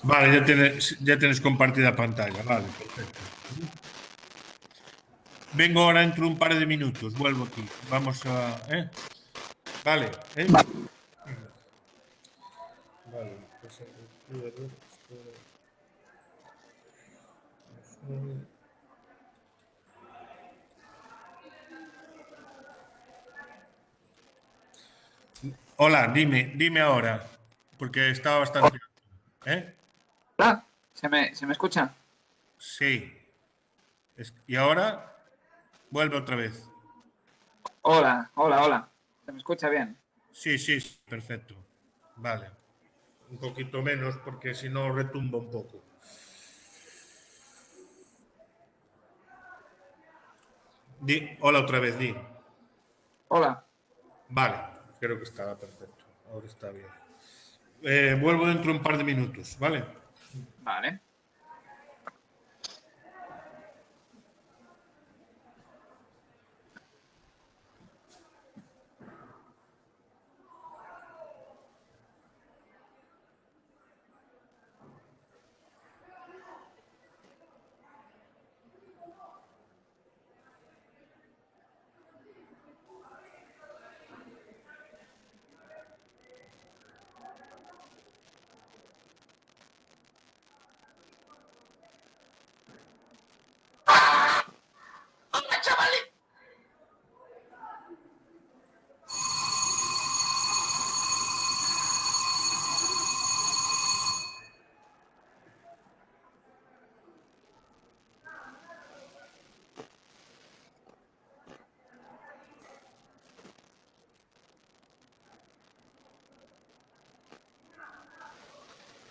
Vale, ya tienes compartida pantalla. Vale, perfecto. Vengo ahora dentro de un par de minutos. Vuelvo aquí. Vamos a. Vale, Venga. Vale, pues, Hola, dime ahora, porque estaba bastante. ¿Eh? Hola, ¿se me escucha? Sí. Y ahora vuelve otra vez. Hola, hola, hola. ¿Se me escucha bien? Sí, sí, sí, perfecto. Vale. Un poquito menos porque si no retumba un poco. Hola otra vez, di. Hola. Vale, creo que estaba perfecto. Ahora está bien. Vuelvo dentro de un par de minutos, ¿vale? Vale.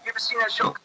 You ever seen that show?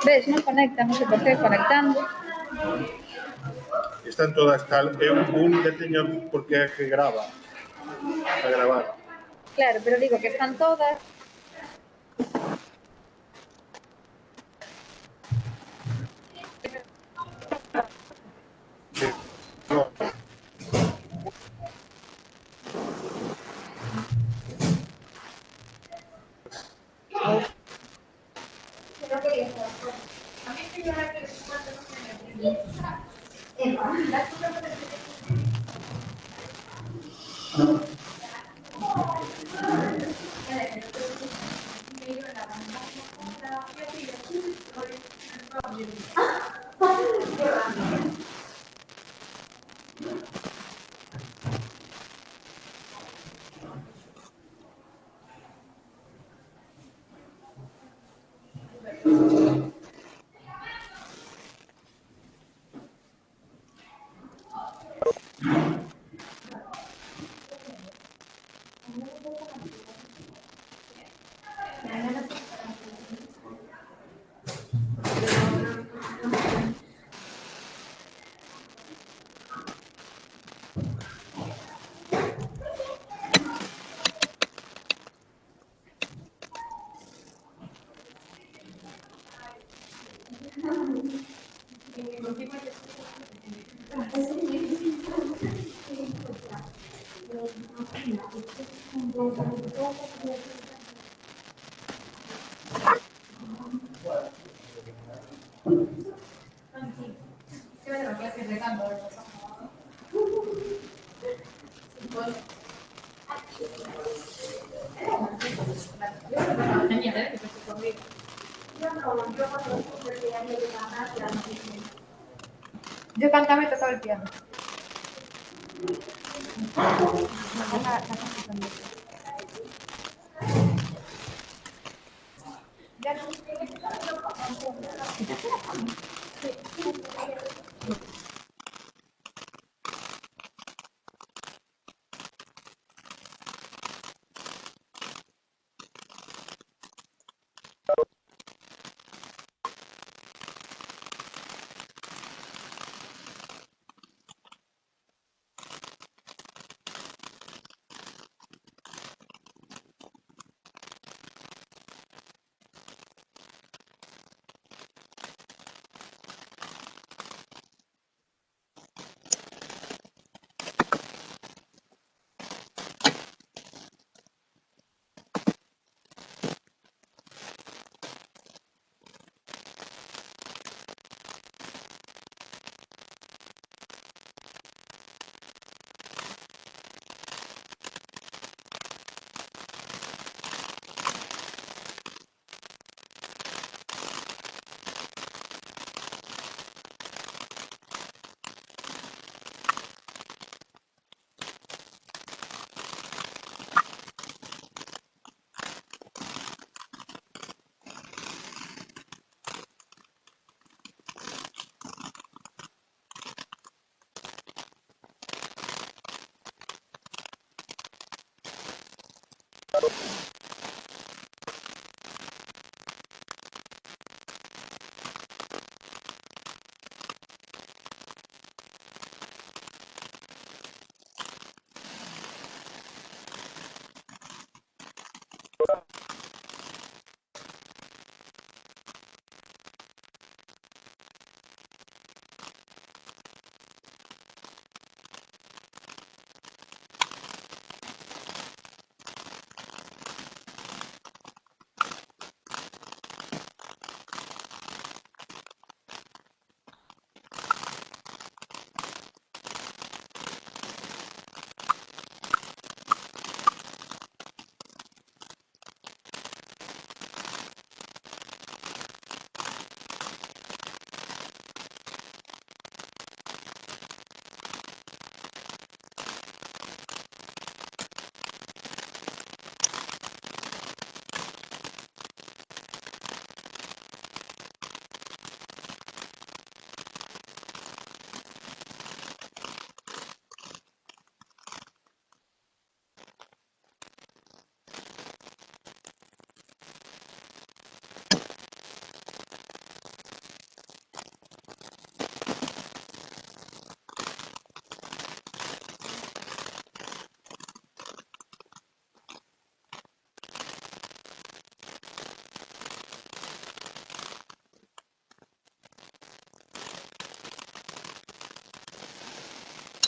Ves, non conecta, non sei por qué, conectando. Están todas tal. Eu única teño porque é que grava. A gravar. Claro, pero digo que están todas. No. Yo cantaba y tocaba el piano.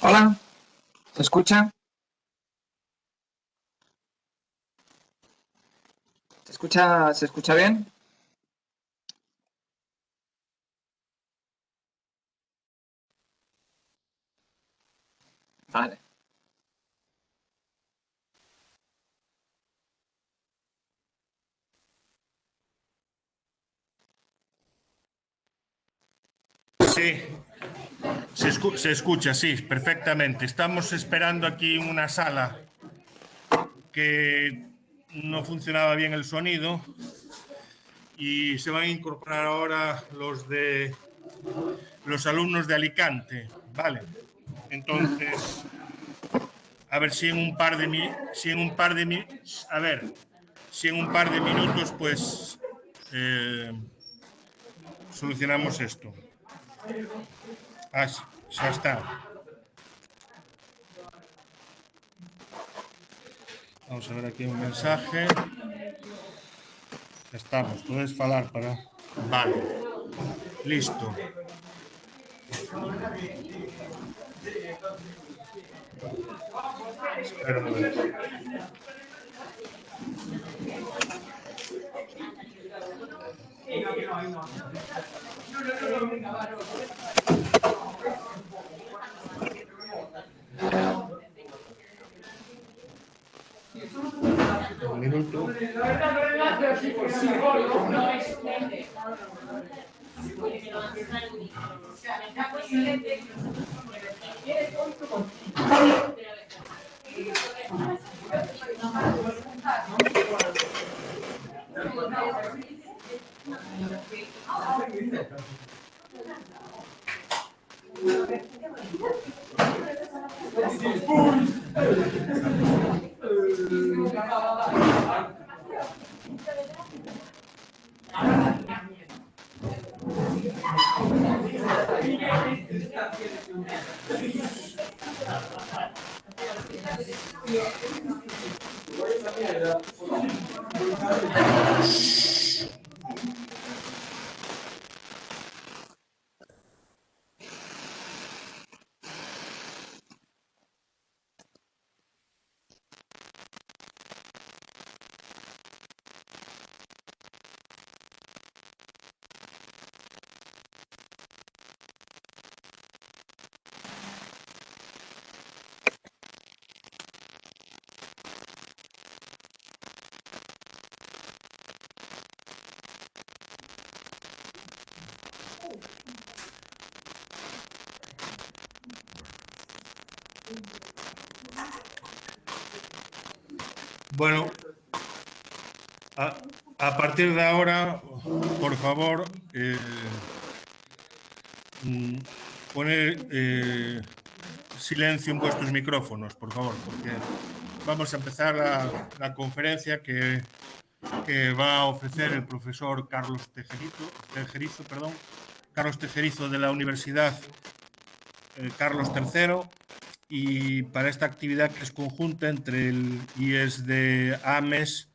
Hola, ¿se escucha? Se escucha bien? Vale. Sí, se escucha, sí, perfectamente. Estamos esperando aquí en una sala que no funcionaba bien el sonido y se van a incorporar ahora los alumnos de Alicante, ¿vale? Entonces, a ver si en un par de si en un par de minutos pues solucionamos esto. Ah, xa está. Vamos a ver aquí un mensaje. Ya estamos, podes falar para... Vale, listo. Espera un momento. Un minuto. Bueno, a partir de ahora, por favor, poner silencio en vuestros micrófonos, por favor, porque vamos a empezar la conferencia que va a ofrecer el profesor Carlos Tejerizo, Carlos Tejerizo de la Universidad Carlos III, y para esta actividad que es conjunta entre el IES de Ames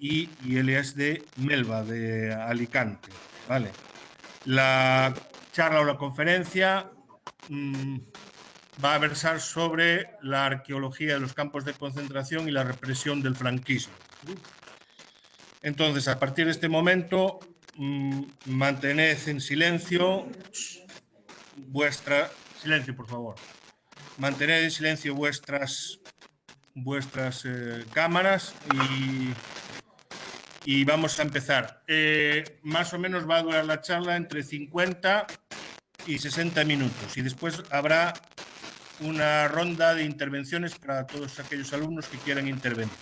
y el IES de Melba, de Alicante. ¿Vale? La charla o la conferencia va a versar sobre la arqueología de los campos de concentración y la represión del franquismo. Entonces, a partir de este momento, mantened en silencio silencio, por favor. Mantened en silencio vuestras cámaras y vamos a empezar. Más o menos va a durar la charla entre 50 y 60 minutos y después habrá una ronda de intervenciones para todos aquellos alumnos que quieran intervenir.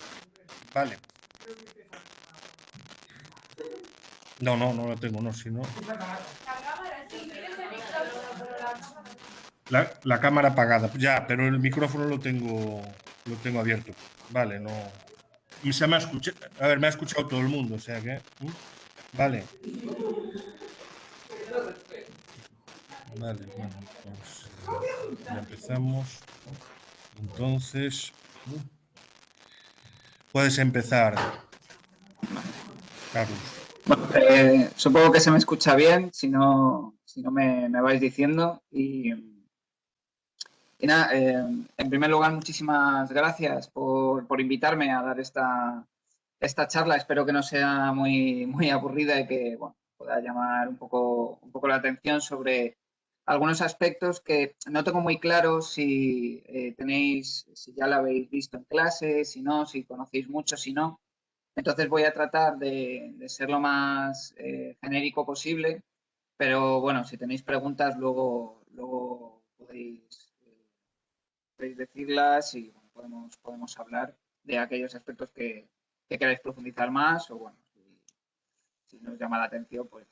Vale. No la tengo, no, si no. La cámara apagada, ya, pero el micrófono lo tengo abierto. Vale, no. Y se me ha escuchado, a ver, me ha escuchado todo el mundo, o sea que. Vale. Vale, bueno, pues ya empezamos. Entonces, puedes empezar, Carlos. Bueno, supongo que se me escucha bien, si no me vais diciendo. Y nada, en primer lugar, muchísimas gracias por invitarme a dar esta charla. Espero que no sea muy aburrida y que bueno, pueda llamar un poco la atención sobre algunos aspectos que no tengo muy claros si si ya lo habéis visto en clase, si no, si conocéis mucho, si no. Entonces voy a tratar de ser lo más genérico posible Pero bueno, si tenéis preguntas, luego podéis decirlas y bueno, podemos hablar de aquellos aspectos que queráis profundizar más o bueno, si nos llama la atención, pues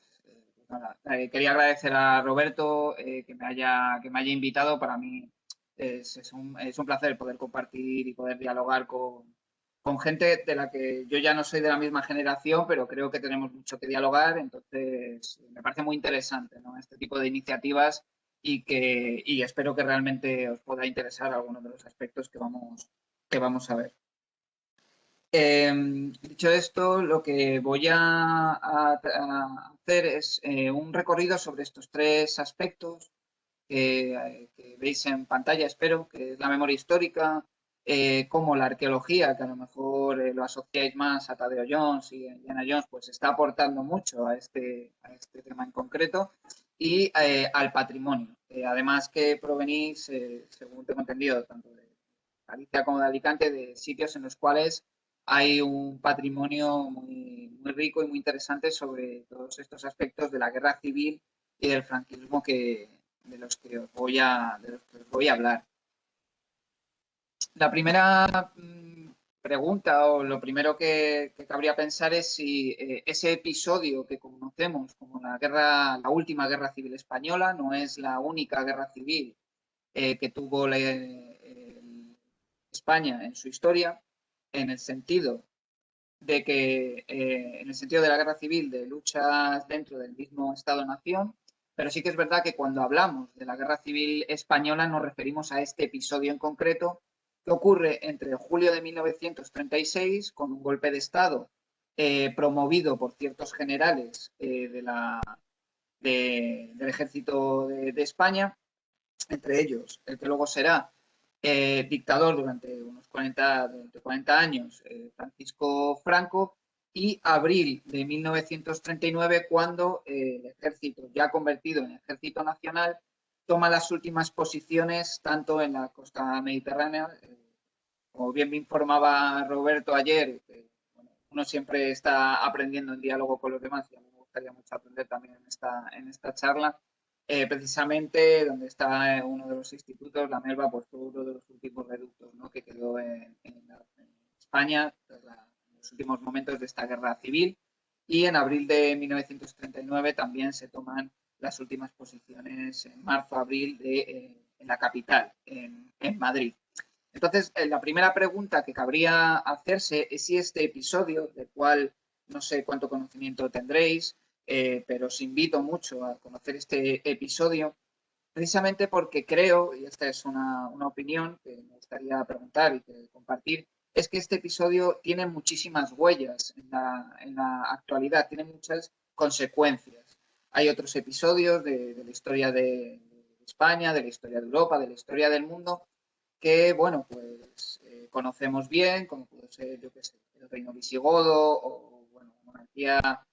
nada. Quería agradecer a Roberto que me haya invitado. Para mí es un placer poder compartir y poder dialogar con gente de la que yo ya no soy de la misma generación, pero creo que tenemos mucho que dialogar. Entonces, me parece muy interesante, ¿no?, este tipo de iniciativas y espero que realmente os pueda interesar algunos de los aspectos que vamos a ver. Dicho esto, lo que voy a hacer es un recorrido sobre estos tres aspectos que veis en pantalla, espero, que es la memoria histórica, como la arqueología, que a lo mejor lo asociáis más a Tadeo Jones y a Indiana Jones, pues está aportando mucho a este tema en concreto, y al patrimonio. Además que provenís, según tengo entendido, tanto de Galicia como de Alicante, de sitios en los cuales hay un patrimonio muy rico y muy interesante sobre todos estos aspectos de la guerra civil y del franquismo de los que os voy a hablar. La primera pregunta o lo primero que cabría pensar es si ese episodio que conocemos como la última guerra civil española no es la única guerra civil que tuvo España en su historia, en el sentido de que, en el sentido de la guerra civil, de luchas dentro del mismo Estado-nación, pero sí que es verdad que cuando hablamos de la guerra civil española nos referimos a este episodio en concreto que ocurre entre julio de 1936 con un golpe de Estado promovido por ciertos generales del ejército de España, entre ellos el que luego será dictador durante unos 40 años, Francisco Franco, y abril de 1939, cuando el ejército, ya convertido en ejército nacional, toma las últimas posiciones tanto en la costa mediterránea, como bien me informaba Roberto ayer, bueno, uno siempre está aprendiendo en diálogo con los demás y a mí me gustaría mucho aprender también en esta charla. Precisamente donde está uno de los institutos, la Melba, pues fue uno de los últimos reductos, ¿no?, que quedó en España en los últimos momentos de esta guerra civil, y en abril de 1939 también se toman las últimas posiciones en marzo-abril en la capital, en Madrid. Entonces, la primera pregunta que cabría hacerse es si este episodio, del cual no sé cuánto conocimiento tendréis, pero os invito mucho a conocer este episodio, precisamente porque creo, y esta es una opinión que me gustaría preguntar y que compartir, es que este episodio tiene muchísimas huellas en la actualidad, tiene muchas consecuencias. Hay otros episodios de la historia de España, de la historia de Europa, de la historia del mundo, que, bueno, pues conocemos bien, como puede ser, yo qué sé, el reino visigodo o, bueno, la monarquía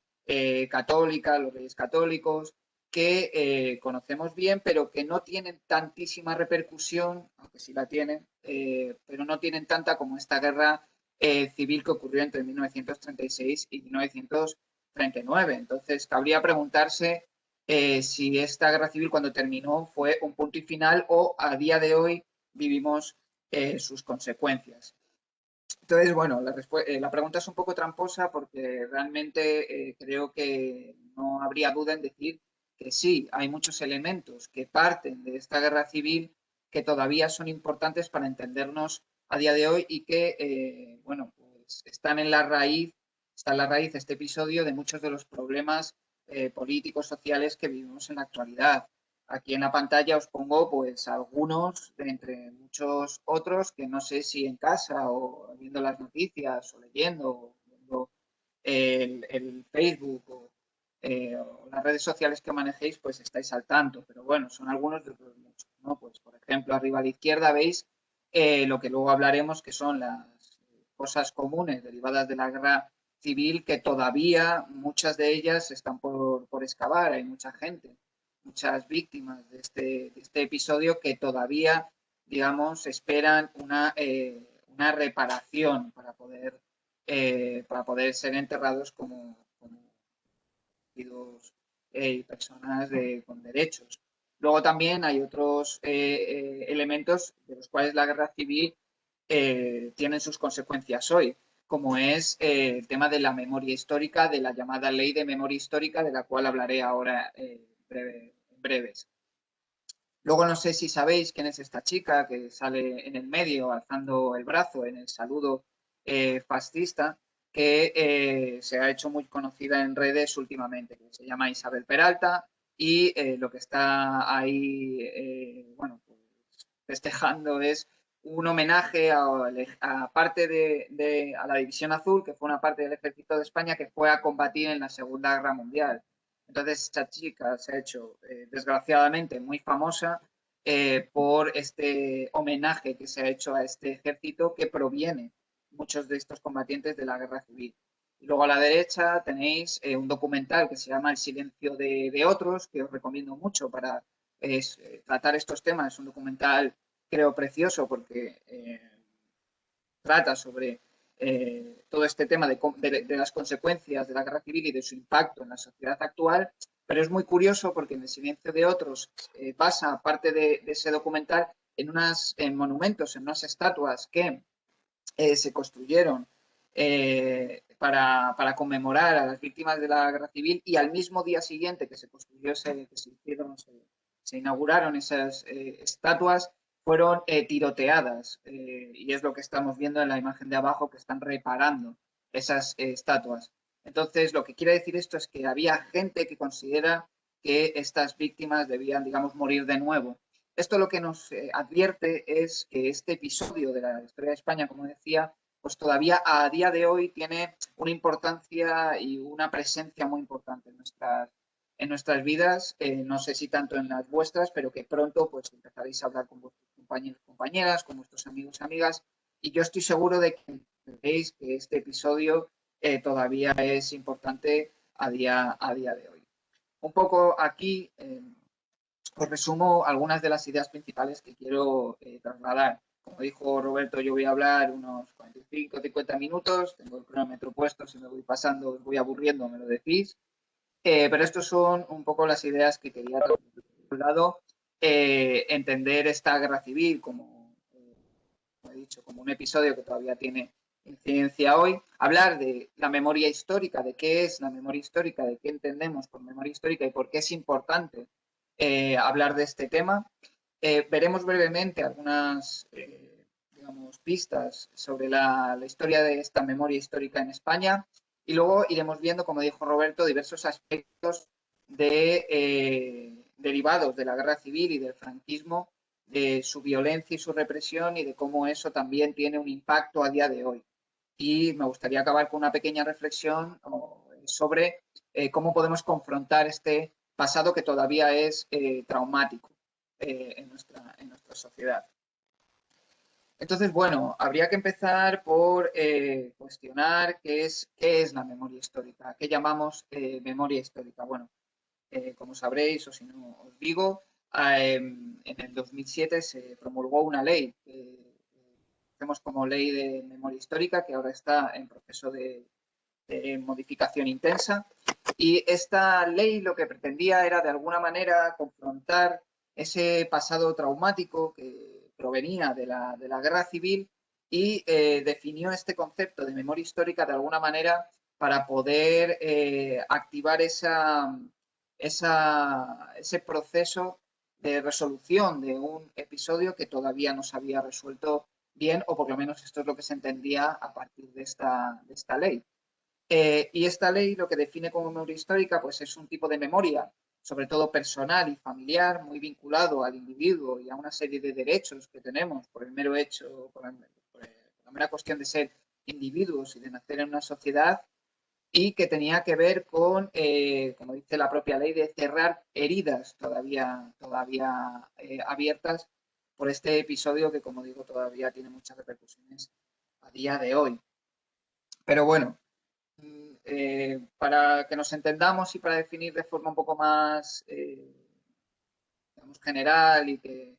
católica, los reyes católicos, que conocemos bien, pero que no tienen tantísima repercusión, aunque sí la tienen, pero no tienen tanta como esta guerra civil que ocurrió entre 1936 y 1939. Entonces, cabría preguntarse si esta guerra civil, cuando terminó, fue un punto y final o a día de hoy vivimos sus consecuencias. Entonces, bueno, la pregunta es un poco tramposa porque realmente creo que no habría duda en decir que sí, hay muchos elementos que parten de esta guerra civil que todavía son importantes para entendernos a día de hoy y que, bueno, pues están en la raíz, está en la raíz este episodio de muchos de los problemas políticos, sociales que vivimos en la actualidad. Aquí en la pantalla os pongo pues algunos de entre muchos otros que no sé si en casa o viendo las noticias o leyendo o viendo el Facebook o las redes sociales que manejéis, pues estáis al tanto. Pero bueno, son algunos de otros muchos, ¿no? Pues por ejemplo, arriba a la izquierda veis lo que luego hablaremos, que son las cosas comunes derivadas de la guerra civil, que todavía muchas de ellas están por excavar. Hay mucha gente, muchas víctimas de este episodio que todavía, digamos, esperan una reparación para poder ser enterrados como y personas con derechos. Luego también hay otros elementos de los cuales la guerra civil tienen sus consecuencias hoy, como es el tema de la memoria histórica, de la llamada Ley de Memoria Histórica, de la cual hablaré ahora en breves. Luego no sé si sabéis quién es esta chica que sale en el medio alzando el brazo en el saludo fascista, que se ha hecho muy conocida en redes últimamente, que se llama Isabel Peralta, y lo que está ahí, bueno, pues, festejando es un homenaje a parte a la División Azul, que fue una parte del Ejército de España que fue a combatir en la Segunda Guerra Mundial. Entonces, esta chica se ha hecho, desgraciadamente, muy famosa por este homenaje que se ha hecho a este ejército que proviene muchos de estos combatientes de la guerra civil. Y luego a la derecha tenéis un documental que se llama El silencio de otros, que os recomiendo mucho para tratar estos temas. Es un documental, creo, precioso porque trata sobre todo este tema de las consecuencias de la guerra civil y de su impacto en la sociedad actual, pero es muy curioso porque en El silencio de otros pasa, aparte de ese documental, en monumentos, en unas estatuas que se construyeron para conmemorar a las víctimas de la guerra civil, y al mismo día siguiente que se construyó, se inauguraron esas estatuas, fueron tiroteadas, y es lo que estamos viendo en la imagen de abajo, que están reparando esas estatuas. Entonces, lo que quiere decir esto es que había gente que considera que estas víctimas debían, digamos, morir de nuevo. Esto lo que nos advierte es que este episodio de la historia de España, como decía, pues todavía a día de hoy tiene una importancia y una presencia muy importante en nuestras vidas. No sé si tanto en las vuestras, pero que pronto pues empezaréis a hablar con vuestros compañeros, compañeras, con vuestros amigos, amigas, y yo estoy seguro de que veréis que este episodio todavía es importante a día de hoy. Un poco aquí os resumo algunas de las ideas principales que quiero trasladar. Como dijo Roberto, yo voy a hablar unos 45 o 50 minutos, tengo el cronómetro puesto, si me voy pasando, os voy aburriendo, me lo decís. Pero estos son un poco las ideas que quería trasladar. Por un lado, entender esta guerra civil como he dicho, como un episodio que todavía tiene incidencia hoy, hablar de la memoria histórica, de qué es la memoria histórica, de qué entendemos por memoria histórica y por qué es importante hablar de este tema. Veremos brevemente algunas digamos, pistas sobre la historia de esta memoria histórica en España, y luego iremos viendo, como dijo Roberto, diversos aspectos derivados de la guerra civil y del franquismo, de su violencia y su represión, y de cómo eso también tiene un impacto a día de hoy. Y me gustaría acabar con una pequeña reflexión sobre cómo podemos confrontar este pasado que todavía es traumático en nuestra sociedad. Entonces, bueno, habría que empezar por cuestionar qué es la memoria histórica, qué llamamos memoria histórica. Bueno, como sabréis, o si no os digo, en el 2007 se promulgó una ley que conocemos como Ley de Memoria Histórica, que ahora está en proceso de modificación intensa. Y esta ley lo que pretendía era, de alguna manera, confrontar ese pasado traumático que provenía de la guerra civil, y definió este concepto de memoria histórica de alguna manera para poder activar ese proceso de resolución de un episodio que todavía no se había resuelto bien, o por lo menos esto es lo que se entendía a partir de esta ley. Y esta ley lo que define como memoria histórica pues es un tipo de memoria, sobre todo personal y familiar, muy vinculado al individuo y a una serie de derechos que tenemos por el mero hecho, por la mera cuestión de ser individuos y de nacer en una sociedad, y que tenía que ver con, como dice la propia ley, de cerrar heridas todavía abiertas por este episodio que, como digo, todavía tiene muchas repercusiones a día de hoy. Pero bueno, para que nos entendamos y para definir de forma un poco más digamos, general y que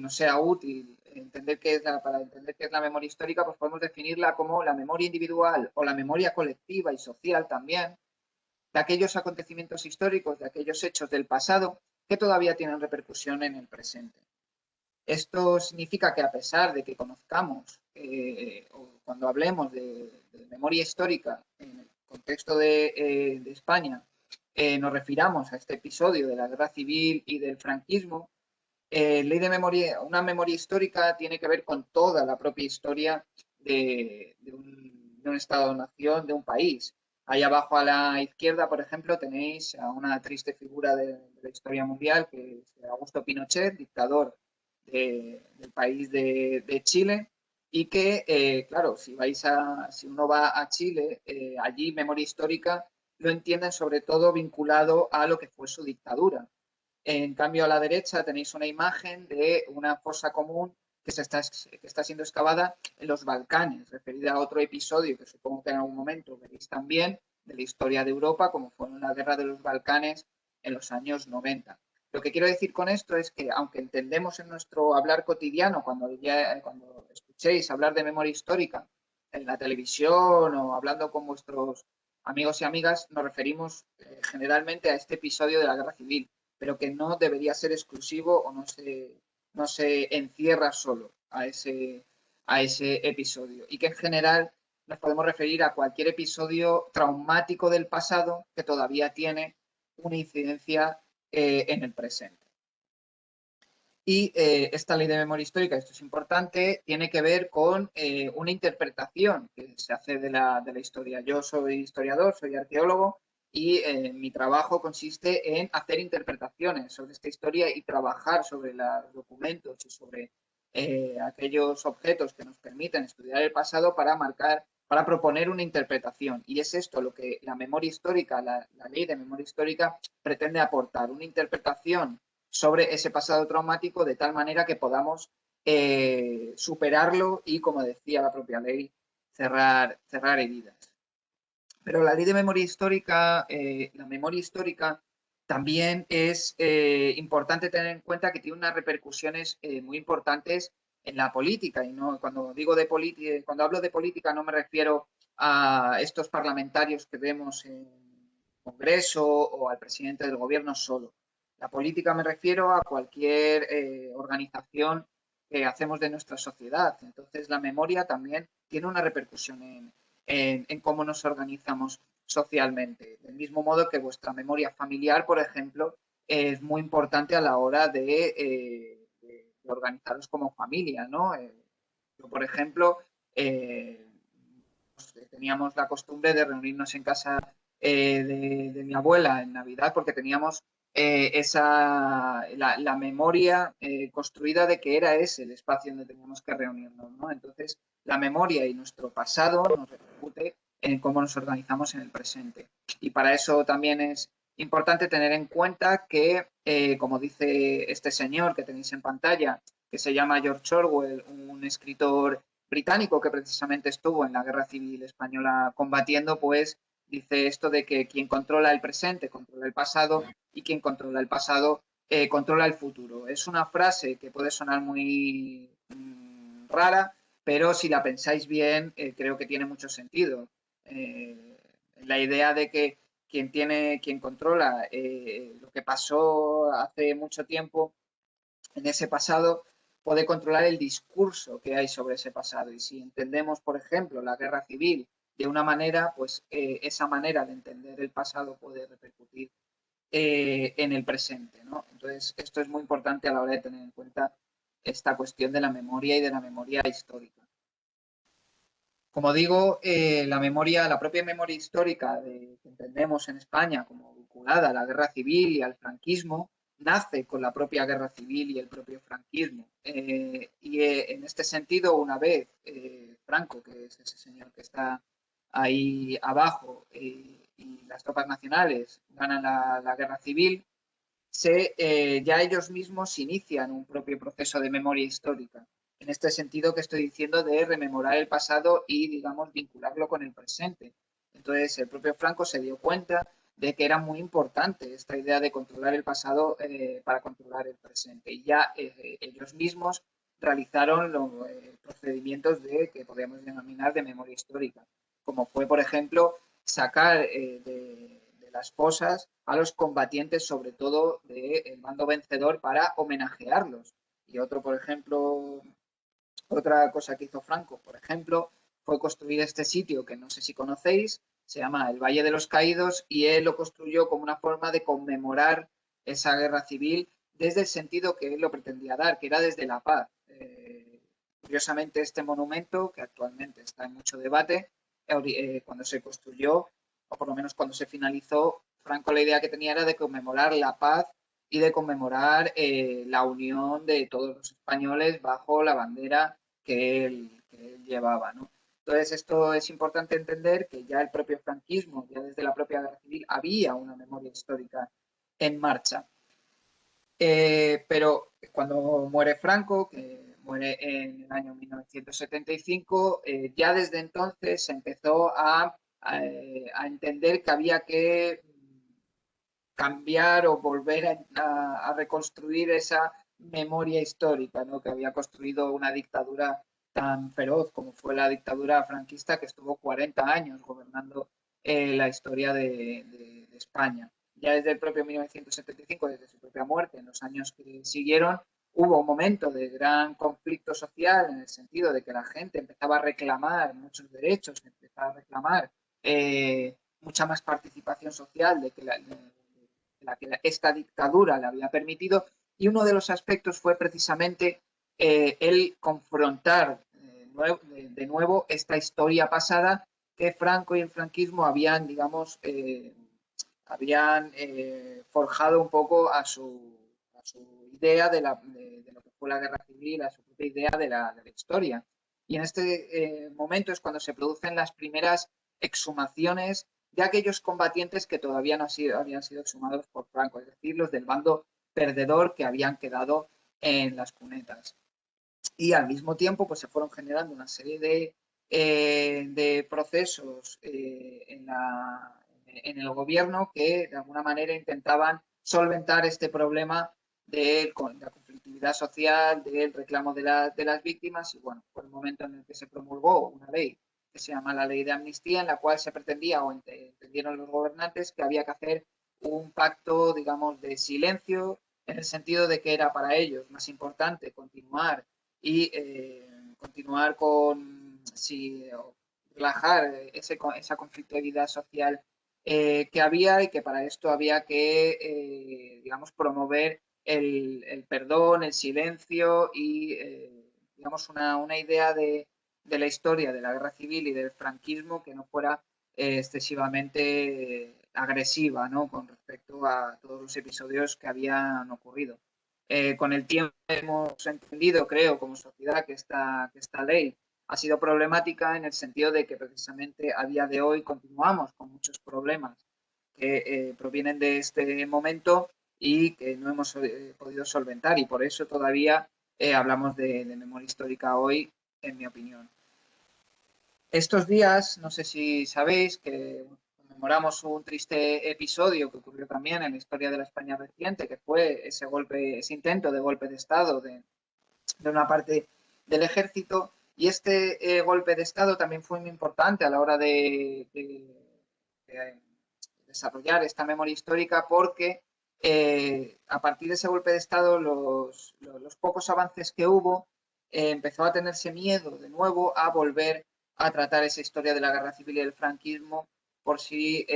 nos sea útil entender para entender qué es la memoria histórica, pues podemos definirla como la memoria individual o la memoria colectiva y social también, de aquellos acontecimientos históricos, de aquellos hechos del pasado que todavía tienen repercusión en el presente. Esto significa que a pesar de que conozcamos, o cuando hablemos de memoria histórica en el contexto de España, nos refiramos a este episodio de la Guerra Civil y del franquismo, ley de memoria, una memoria histórica tiene que ver con toda la propia historia de un Estado-nación, de un país. Ahí abajo a la izquierda, por ejemplo, tenéis a una triste figura de la historia mundial, que es Augusto Pinochet, dictador del país de Chile, y que, claro, si uno va a Chile, allí memoria histórica lo entienden sobre todo vinculado a lo que fue su dictadura. En cambio, a la derecha tenéis una imagen de una fosa común que está siendo excavada en los Balcanes, referida a otro episodio que supongo que en algún momento veréis también de la historia de Europa, como fue la guerra de los Balcanes en los años 90. Lo que quiero decir con esto es que, aunque entendemos en nuestro hablar cotidiano, cuando escuchéis hablar de memoria histórica en la televisión o hablando con vuestros amigos y amigas, nos referimos generalmente a este episodio de la Guerra Civil, pero que no debería ser exclusivo o no se encierra solo a ese episodio. Y que en general nos podemos referir a cualquier episodio traumático del pasado que todavía tiene una incidencia en el presente. Y esta ley de memoria histórica, esto es importante, tiene que ver con una interpretación que se hace de la historia. Yo soy historiador, soy arqueólogo, y mi trabajo consiste en hacer interpretaciones sobre esta historia y trabajar sobre los documentos y sobre aquellos objetos que nos permiten estudiar el pasado para proponer una interpretación. Y es esto lo que la memoria histórica, la ley de memoria histórica pretende aportar, una interpretación sobre ese pasado traumático de tal manera que podamos superarlo y, como decía la propia ley, cerrar heridas. Pero la ley de memoria histórica, la memoria histórica también es importante tener en cuenta que tiene unas repercusiones muy importantes en la política. Y no, cuando hablo de política no me refiero a estos parlamentarios que vemos en el Congreso o al presidente del gobierno solo. La política me refiero a cualquier organización que hacemos de nuestra sociedad. Entonces, la memoria también tiene una repercusión en cómo nos organizamos socialmente. Del mismo modo que vuestra memoria familiar, por ejemplo, es muy importante a la hora de organizaros como familia, ¿no? Yo, por ejemplo, teníamos la costumbre de reunirnos en casa de mi abuela en Navidad porque teníamos la memoria construida de que era ese el espacio donde teníamos que reunirnos, ¿no? Entonces, la memoria y nuestro pasado nos repercute en cómo nos organizamos en el presente. Y para eso también es importante tener en cuenta que, como dice este señor que tenéis en pantalla, que se llama George Orwell, un escritor británico que precisamente estuvo en la Guerra Civil Española combatiendo, pues dice esto de que quien controla el presente controla el pasado y quien controla el pasado controla el futuro. Es una frase que puede sonar muy rara, pero si la pensáis bien, creo que tiene mucho sentido. La idea de que quien controla lo que pasó hace mucho tiempo en ese pasado puede controlar el discurso que hay sobre ese pasado. Y si entendemos, por ejemplo, la guerra civil de una manera, pues esa manera de entender el pasado puede repercutir en el presente, ¿no? Entonces, esto es muy importante a la hora de tener en cuenta esta cuestión de la memoria y de la memoria histórica. Como digo, la propia memoria histórica que entendemos en España como vinculada a la guerra civil y al franquismo, nace con la propia guerra civil y el propio franquismo. En este sentido, una vez Franco, que es ese señor que está ahí abajo, y las tropas nacionales ganan la guerra civil, ya ellos mismos inician un propio proceso de memoria histórica. En este sentido que estoy diciendo de rememorar el pasado y, digamos, vincularlo con el presente. Entonces, el propio Franco se dio cuenta de que era muy importante esta idea de controlar el pasado para controlar el presente. Y ya ellos mismos realizaron los procedimientos que podríamos denominar de memoria histórica, como fue, por ejemplo, sacar de las fosas a los combatientes, sobre todo del bando vencedor, para homenajearlos. Y otro, por ejemplo, otra cosa que hizo Franco, por ejemplo, fue construir este sitio que no sé si conocéis, se llama el Valle de los Caídos, y él lo construyó como una forma de conmemorar esa guerra civil desde el sentido que él lo pretendía dar, que era desde la paz. Curiosamente, este monumento, que actualmente está en mucho debate, cuando se construyó, o por lo menos cuando se finalizó, Franco la idea que tenía era de conmemorar la paz y de conmemorar la unión de todos los españoles bajo la bandera que él llevaba, ¿no? Entonces, esto es importante entender que ya el propio franquismo, ya desde la propia guerra civil, había una memoria histórica en marcha. Pero cuando muere Franco, que muere en el año 1975, ya desde entonces se empezó a entender que había que cambiar o volver a reconstruir esa memoria histórica, ¿no? Que había construido una dictadura tan feroz como fue la dictadura franquista, que estuvo 40 años gobernando la historia de España. Ya desde el propio 1975, desde su propia muerte, en los años que siguieron, hubo un momento de gran conflicto social en el sentido de que la gente empezaba a reclamar muchos derechos, empezaba a reclamar mucha más participación social de la que esta dictadura le había permitido, y uno de los aspectos fue precisamente el confrontar de nuevo esta historia pasada que Franco y el franquismo habían, digamos, forjado un poco a su idea de lo que fue la guerra civil, a su propia idea de la historia. Y en este momento es cuando se producen las primeras exhumaciones de aquellos combatientes que todavía no habían sido exhumados por Franco, es decir, los del bando perdedor que habían quedado en las cunetas. Y al mismo tiempo pues se fueron generando una serie de procesos en el gobierno que de alguna manera intentaban solventar este problema de la conflictividad social, del reclamo de las víctimas, y bueno, fue el momento en el que se promulgó una ley que se llama la Ley de Amnistía, en la cual se pretendía, o entendieron los gobernantes, que había que hacer un pacto, digamos, de silencio, en el sentido de que era para ellos más importante continuar y continuar con, relajar esa conflictividad social que había, y que para esto había que, digamos, promover el perdón, el silencio y, digamos, una idea de la historia de la guerra civil y del franquismo que no fuera excesivamente agresiva, ¿no? Con respecto a todos los episodios que habían ocurrido. Con el tiempo hemos entendido, creo, como sociedad, que esta ley ha sido problemática en el sentido de que precisamente a día de hoy continuamos con muchos problemas que provienen de este momento y que no hemos podido solventar, y por eso todavía hablamos de memoria histórica hoy, en mi opinión. Estos días, no sé si sabéis que conmemoramos un triste episodio que ocurrió también en la historia de la España reciente, que fue ese intento de golpe de Estado de una parte del ejército, y este golpe de Estado también fue muy importante a la hora de desarrollar esta memoria histórica, porque a partir de ese golpe de Estado, los pocos avances que hubo, empezó a tenerse miedo de nuevo a volver a tratar esa historia de la guerra civil y el franquismo, por si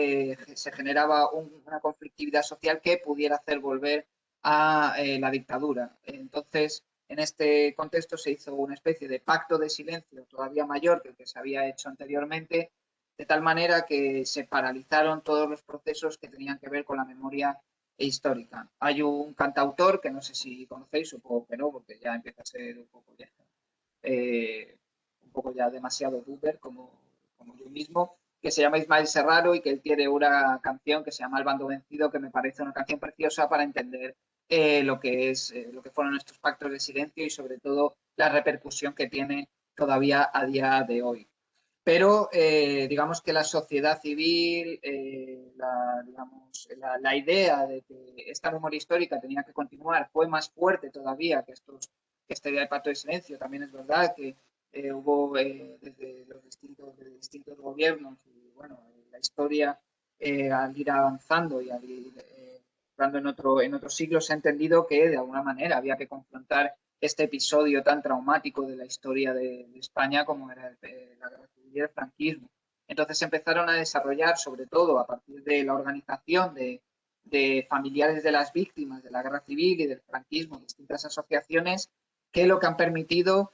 se generaba una conflictividad social que pudiera hacer volver a la dictadura. Entonces, en este contexto se hizo una especie de pacto de silencio todavía mayor que el que se había hecho anteriormente, de tal manera que se paralizaron todos los procesos que tenían que ver con la memoria histórica. Hay un cantautor que no sé si conocéis, supongo que no, porque ya empieza a ser un poco ya demasiado boomer como yo mismo, que se llama Ismael Serrano, y que él tiene una canción que se llama El bando vencido, que me parece una canción preciosa para entender lo que fueron estos pactos de silencio y sobre todo la repercusión que tiene todavía a día de hoy. Pero digamos que la sociedad civil, la idea de que esta memoria histórica tenía que continuar fue más fuerte todavía que este día del pacto de silencio. También es verdad que hubo desde distintos gobiernos, y bueno, la historia al ir avanzando y al ir entrando en otros siglos, se ha entendido que de alguna manera había que confrontar este episodio tan traumático de la historia de España como era la guerra civil y el franquismo. Entonces se empezaron a desarrollar, sobre todo a partir de la organización de familiares de las víctimas de la guerra civil y del franquismo, distintas asociaciones que lo que han permitido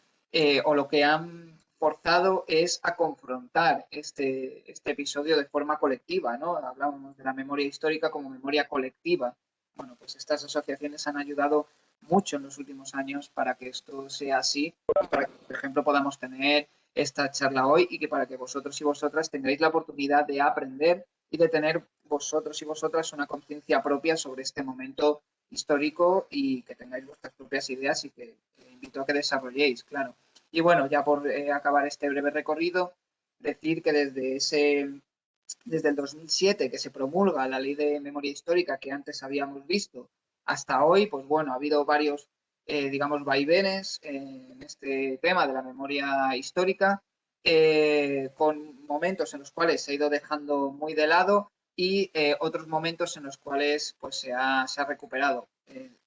o lo que han forzado es a confrontar este episodio de forma colectiva, ¿no? Hablábamos de la memoria histórica como memoria colectiva. Bueno, pues estas asociaciones han ayudado mucho en los últimos años para que esto sea así y para que, por ejemplo, podamos tener esta charla hoy y que para que vosotros y vosotras tengáis la oportunidad de aprender y de tener vosotros y vosotras una conciencia propia sobre este momento histórico y que tengáis vuestras propias ideas y que invito a que desarrolléis, claro. Y bueno, ya por acabar este breve recorrido, decir que desde el 2007 que se promulga la Ley de Memoria Histórica que antes habíamos visto hasta hoy, pues bueno, ha habido varios, digamos, vaivenes en este tema de la memoria histórica, con momentos en los cuales se ha ido dejando muy de lado y otros momentos en los cuales pues, se ha recuperado.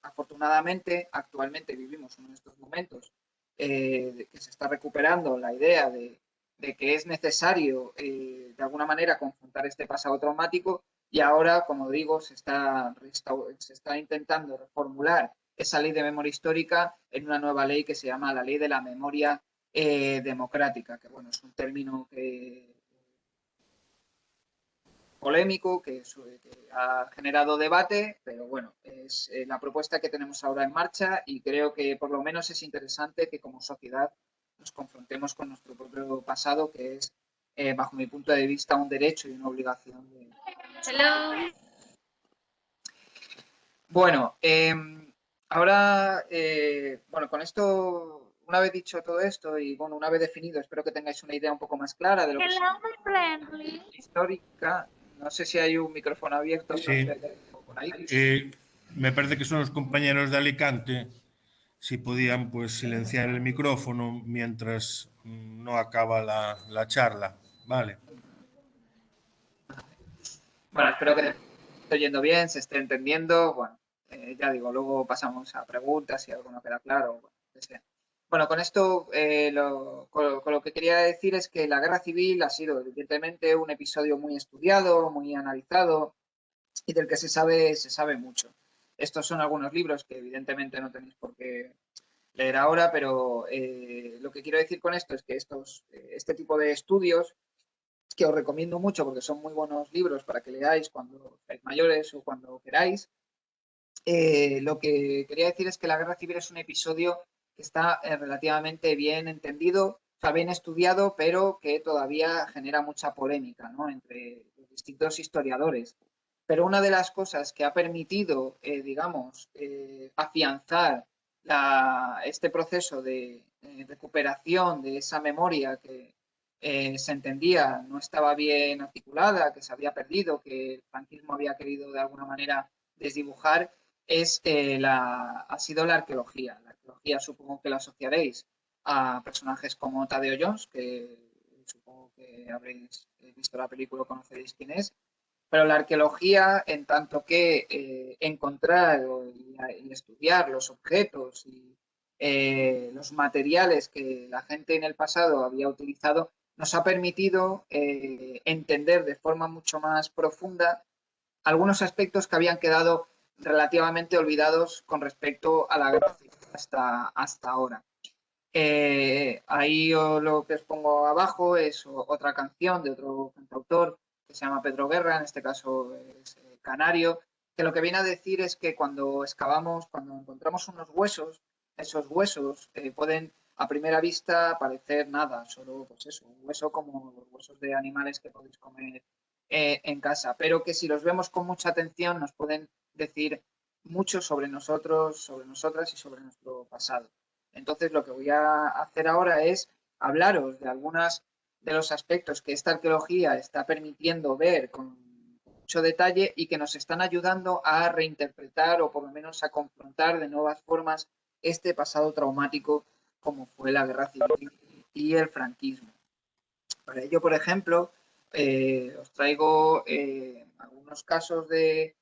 Afortunadamente, actualmente vivimos uno de estos momentos que se está recuperando la idea de que es necesario de alguna manera confrontar este pasado traumático y ahora, como digo, se está intentando reformular esa ley de memoria histórica en una nueva ley que se llama la Ley de la Memoria Democrática, que bueno, es un término polémico, que ha generado debate, pero bueno, es la propuesta que tenemos ahora en marcha y creo que por lo menos es interesante que como sociedad nos confrontemos con nuestro propio pasado, que es, bajo mi punto de vista, un derecho y una obligación. Hello. Bueno, ahora, bueno, con esto, una vez dicho todo esto y bueno, una vez definido, espero que tengáis una idea un poco más clara de lo que es Hello, my friend, please. histórica. No sé si hay un micrófono abierto. Sí. Por ahí. Me parece que son los compañeros de Alicante. Si podían pues silenciar el micrófono mientras no acaba la charla. Vale. Bueno, espero que esté oyendo bien, se esté entendiendo. Bueno, ya digo, luego pasamos a preguntas si algo no queda claro. Bueno, con esto con lo que quería decir es que la guerra civil ha sido evidentemente un episodio muy estudiado, muy analizado y del que se sabe mucho. Estos son algunos libros que evidentemente no tenéis por qué leer ahora, pero lo que quiero decir con esto es que este tipo de estudios que os recomiendo mucho porque son muy buenos libros para que leáis cuando seáis mayores o cuando queráis. Lo que quería decir es que la guerra civil es un episodio que está relativamente bien entendido, o sea, bien estudiado, pero que todavía genera mucha polémica, ¿no?, entre los distintos historiadores. Pero una de las cosas que ha permitido, digamos, afianzar este proceso de recuperación de esa memoria que se entendía no estaba bien articulada, que se había perdido, que el franquismo había querido de alguna manera desdibujar, ha sido la arqueología. La arqueología supongo que la asociaréis a personajes como Tadeo Jones, que supongo que habréis visto la película o conoceréis quién es, pero la arqueología, en tanto que encontrar y estudiar los objetos y los materiales que la gente en el pasado había utilizado, nos ha permitido entender de forma mucho más profunda algunos aspectos que habían quedado relativamente olvidados con respecto a la guerra civil hasta ahora. Ahí lo que os pongo abajo es otra canción de otro cantautor que se llama Pedro Guerra, en este caso es canario, que lo que viene a decir es que cuando excavamos, cuando encontramos unos huesos, esos huesos pueden a primera vista parecer nada, solo pues eso, un hueso como los huesos de animales que podéis comer en casa, pero que si los vemos con mucha atención nos pueden decir mucho sobre nosotros, sobre nosotras y sobre nuestro pasado. Entonces, lo que voy a hacer ahora es hablaros de algunos de los aspectos que esta arqueología está permitiendo ver con mucho detalle y que nos están ayudando a reinterpretar o por lo menos a confrontar de nuevas formas este pasado traumático como fue la guerra civil y el franquismo. Para ello, por ejemplo, os traigo algunos casos de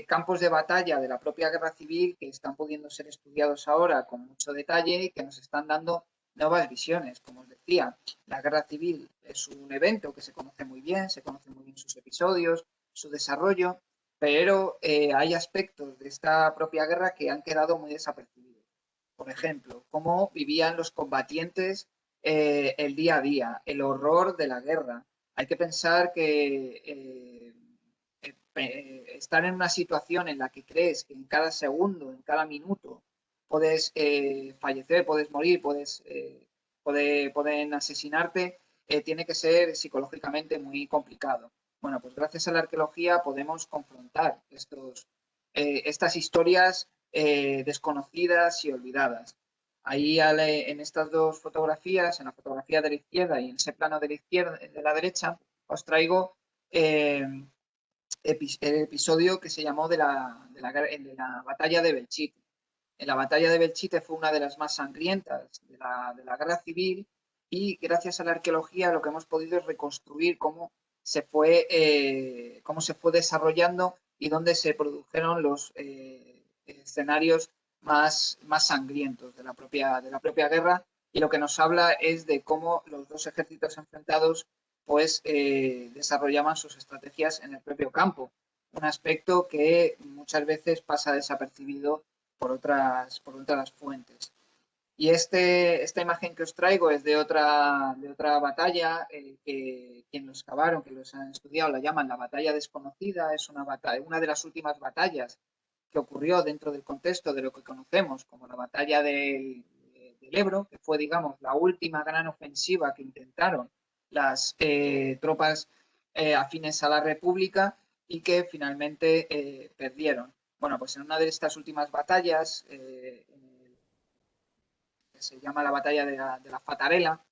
campos de batalla de la propia guerra civil que están pudiendo ser estudiados ahora con mucho detalle y que nos están dando nuevas visiones. Como os decía, la guerra civil es un evento que se conoce muy bien sus episodios, su desarrollo, pero hay aspectos de esta propia guerra que han quedado muy desapercibidos. Por ejemplo, cómo vivían los combatientes el día a día, el horror de la guerra. Hay que pensar que estar en una situación en la que crees que en cada segundo, en cada minuto, puedes fallecer, puedes morir, pueden asesinarte, tiene que ser psicológicamente muy complicado. Bueno, pues gracias a la arqueología podemos confrontar estas historias desconocidas y olvidadas. Ahí en estas dos fotografías, en la fotografía de la izquierda y en ese plano de la izquierda, de la derecha, os traigo el episodio que se llamó de la batalla de Belchite. En la batalla de Belchite fue una de las más sangrientas de la guerra civil y gracias a la arqueología lo que hemos podido es reconstruir cómo se fue desarrollando y dónde se produjeron los escenarios más sangrientos de la propia guerra, y lo que nos habla es de cómo los dos ejércitos enfrentados pues desarrollaban sus estrategias en el propio campo, un aspecto que muchas veces pasa desapercibido por otras fuentes. Y esta imagen que os traigo es de otra batalla que quien los cavaron, que los han estudiado, la llaman la batalla desconocida. Es una de las últimas batallas que ocurrió dentro del contexto de lo que conocemos como la batalla del Ebro, que fue, digamos, la última gran ofensiva que intentaron las tropas afines a la República y que finalmente perdieron. Bueno, pues en una de estas últimas batallas, que se llama la batalla de la Fatarela,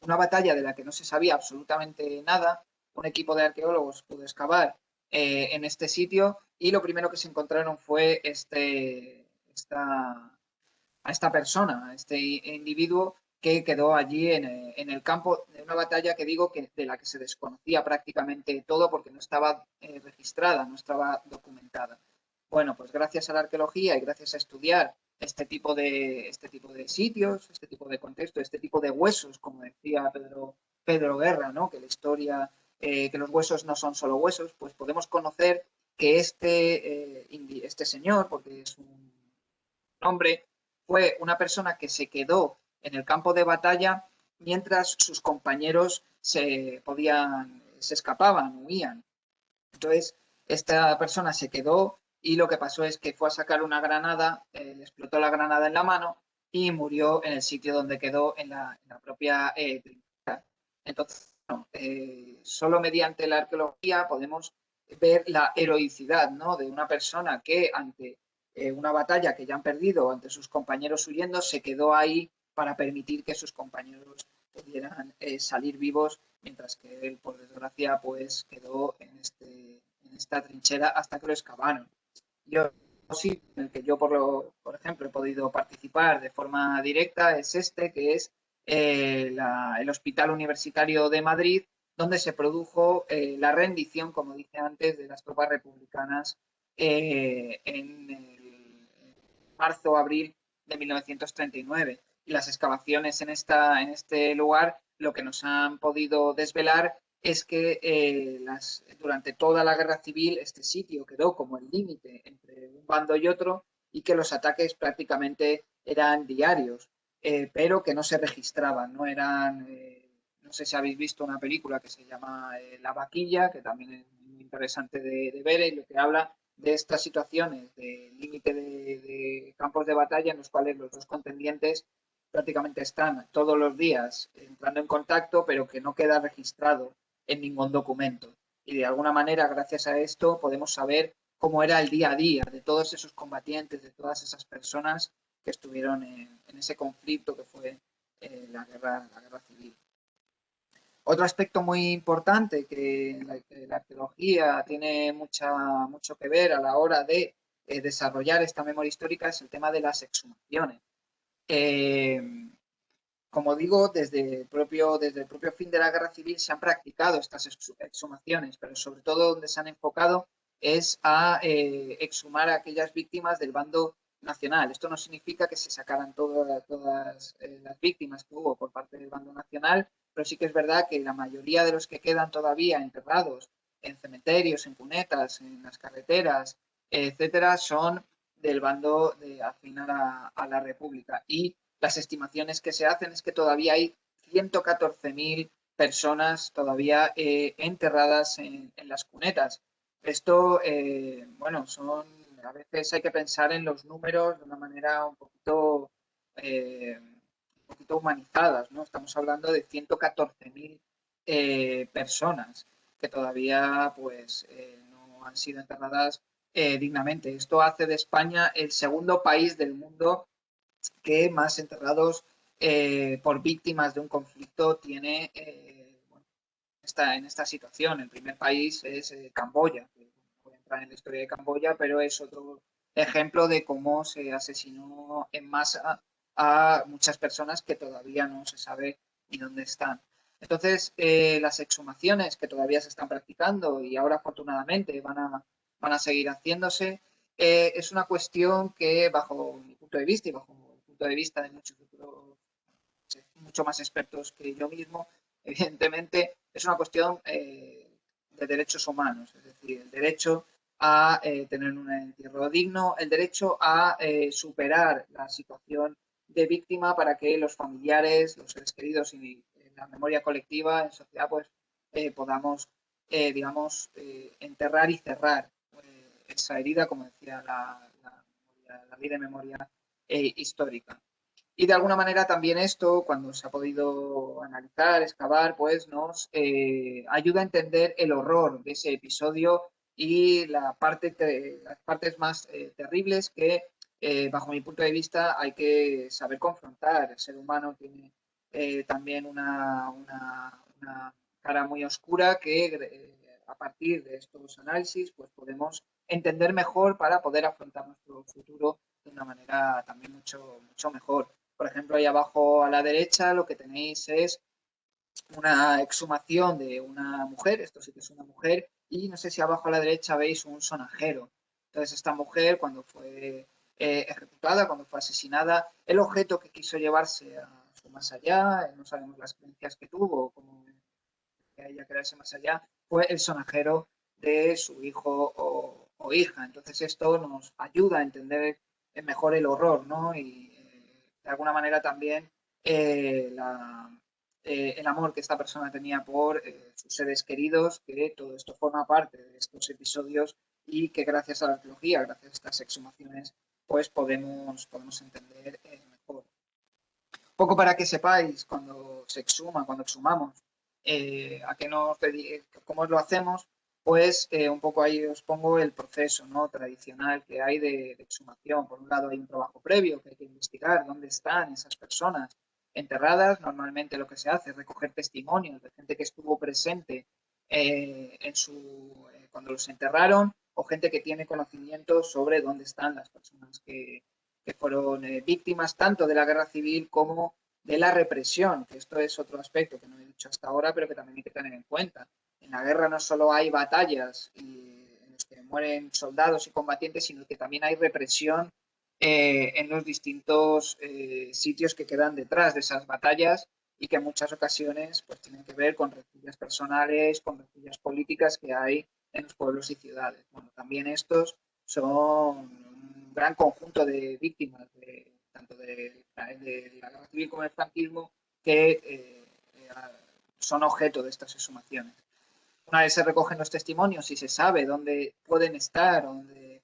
una batalla de la que no se sabía absolutamente nada. Un equipo de arqueólogos pudo excavar en este sitio y lo primero que se encontraron fue a esta persona, a este individuo que quedó allí en el campo de una batalla que digo que de la que se desconocía prácticamente todo porque no estaba registrada, no estaba documentada. Bueno, pues gracias a la arqueología y gracias a estudiar este tipo de sitios, este tipo de contexto, este tipo de huesos, como decía Pedro Guerra, ¿no? Que la historia, que los huesos no son solo huesos, pues podemos conocer que este señor, porque es un hombre, fue una persona que se quedó en el campo de batalla mientras sus compañeros se escapaban, huían. Entonces, esta persona se quedó y lo que pasó es que fue a sacar una granada, le explotó la granada en la mano y murió en el sitio donde quedó en la propia trinchera. Entonces, bueno, solo mediante la arqueología podemos ver la heroicidad, ¿no?, de una persona que ante una batalla que ya han perdido, ante sus compañeros huyendo, se quedó ahí para permitir que sus compañeros pudieran salir vivos, mientras que él, por desgracia, pues quedó en esta trinchera hasta que lo excavaron. Yo sí, en el que yo, por ejemplo, he podido participar de forma directa es que es el Hospital Universitario de Madrid, donde se produjo la rendición, como dije antes, de las tropas republicanas en el marzo-abril de 1939. Y las excavaciones en este lugar lo que nos han podido desvelar es que durante toda la guerra civil este sitio quedó como el límite entre un bando y otro y que los ataques prácticamente eran diarios, pero que no se registraban, no eran... no sé si habéis visto una película que se llama La Vaquilla, que también es muy interesante de ver, y lo que habla de estas situaciones de límite de campos de batalla en los cuales los dos contendientes prácticamente están todos los días entrando en contacto, pero que no queda registrado en ningún documento. Y de alguna manera, gracias a esto, podemos saber cómo era el día a día de todos esos combatientes, de todas esas personas que estuvieron en ese conflicto que fue la guerra civil. Otro aspecto muy importante que la arqueología tiene mucho que ver a la hora de desarrollar esta memoria histórica es el tema de las exhumaciones. como digo, desde el propio fin de la guerra civil se han practicado estas exhumaciones, pero sobre todo donde se han enfocado es a exhumar a aquellas víctimas del bando nacional. Esto no significa que se sacaran todas las víctimas que hubo por parte del bando nacional, pero sí que es verdad que la mayoría de los que quedan todavía enterrados en cementerios, en cunetas, en las carreteras, etcétera, son del bando afín a la República. Y las estimaciones que se hacen es que todavía hay 114.000 personas todavía enterradas en las cunetas. Esto, bueno, a veces hay que pensar en los números de una manera un poquito humanizadas, ¿no? Estamos hablando de 114.000 personas que todavía pues no han sido enterradas dignamente. Esto hace de España el segundo país del mundo que más enterrados por víctimas de un conflicto tiene en esta situación. El primer país es Camboya. Voy a entrar en la historia de Camboya, pero es otro ejemplo de cómo se asesinó en masa a muchas personas que todavía no se sabe ni dónde están. Entonces, las exhumaciones que todavía se están practicando y ahora afortunadamente van a seguir haciéndose, es una cuestión que bajo mi punto de vista y bajo el punto de vista de mucho más expertos que yo mismo, evidentemente es una cuestión de derechos humanos, es decir, el derecho a tener un entierro digno, el derecho a superar la situación de víctima para que los familiares, los seres queridos y la memoria colectiva en sociedad pues podamos, digamos, enterrar y cerrar esa herida, como decía la ley de memoria histórica. Y de alguna manera también esto, cuando se ha podido analizar, excavar, pues nos ayuda a entender el horror de ese episodio y las partes más terribles que, bajo mi punto de vista, hay que saber confrontar. El ser humano tiene también una cara muy oscura que a partir de estos análisis pues podemos entender mejor para poder afrontar nuestro futuro de una manera también mucho mejor. Por ejemplo, ahí abajo a la derecha lo que tenéis es una exhumación de una mujer, esto sí que es una mujer, y no sé si abajo a la derecha veis un sonajero. Entonces, esta mujer, cuando fue ejecutada, cuando fue asesinada, el objeto que quiso llevarse a su más allá, no sabemos las creencias que tuvo, cómo ella quedarse más allá, fue el sonajero de su hijo o hija. Entonces, esto nos ayuda a entender mejor el horror, ¿no? Y de alguna manera también el amor que esta persona tenía por sus seres queridos, que todo esto forma parte de estos episodios y que gracias a la arqueología, gracias a estas exhumaciones, pues podemos entender mejor. Poco para que sepáis, cuando se exhuma, cuando exhumamos, cómo lo hacemos, pues un poco ahí os pongo el proceso, ¿no?, tradicional que hay de exhumación. Por un lado hay un trabajo previo que hay que investigar dónde están esas personas enterradas. Normalmente lo que se hace es recoger testimonios de gente que estuvo presente cuando los enterraron, o gente que tiene conocimiento sobre dónde están las personas que fueron víctimas tanto de la guerra civil como de la represión, que esto es otro aspecto que no he dicho hasta ahora, pero que también hay que tener en cuenta. En la guerra no solo hay batallas en las que mueren soldados y combatientes, sino que también hay represión en los distintos sitios que quedan detrás de esas batallas y que en muchas ocasiones pues tienen que ver con rencillas personales, con rencillas políticas que hay en los pueblos y ciudades. Bueno, también estos son un gran conjunto de víctimas tanto de la guerra civil como del franquismo que son objeto de estas exhumaciones. Una vez se recogen los testimonios y se sabe dónde pueden estar, dónde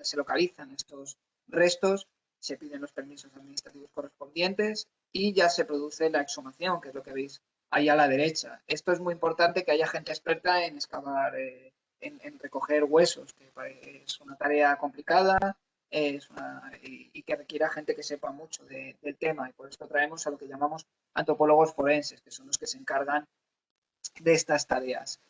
se localizan estos restos, se piden los permisos administrativos correspondientes y ya se produce la exhumación, que es lo que veis ahí a la derecha. Esto es muy importante, que haya gente experta en excavar, en recoger huesos, que es una tarea complicada y que requiera gente que sepa mucho del tema. Y por esto traemos a lo que llamamos antropólogos forenses, que son los que se encargan de estas tareas.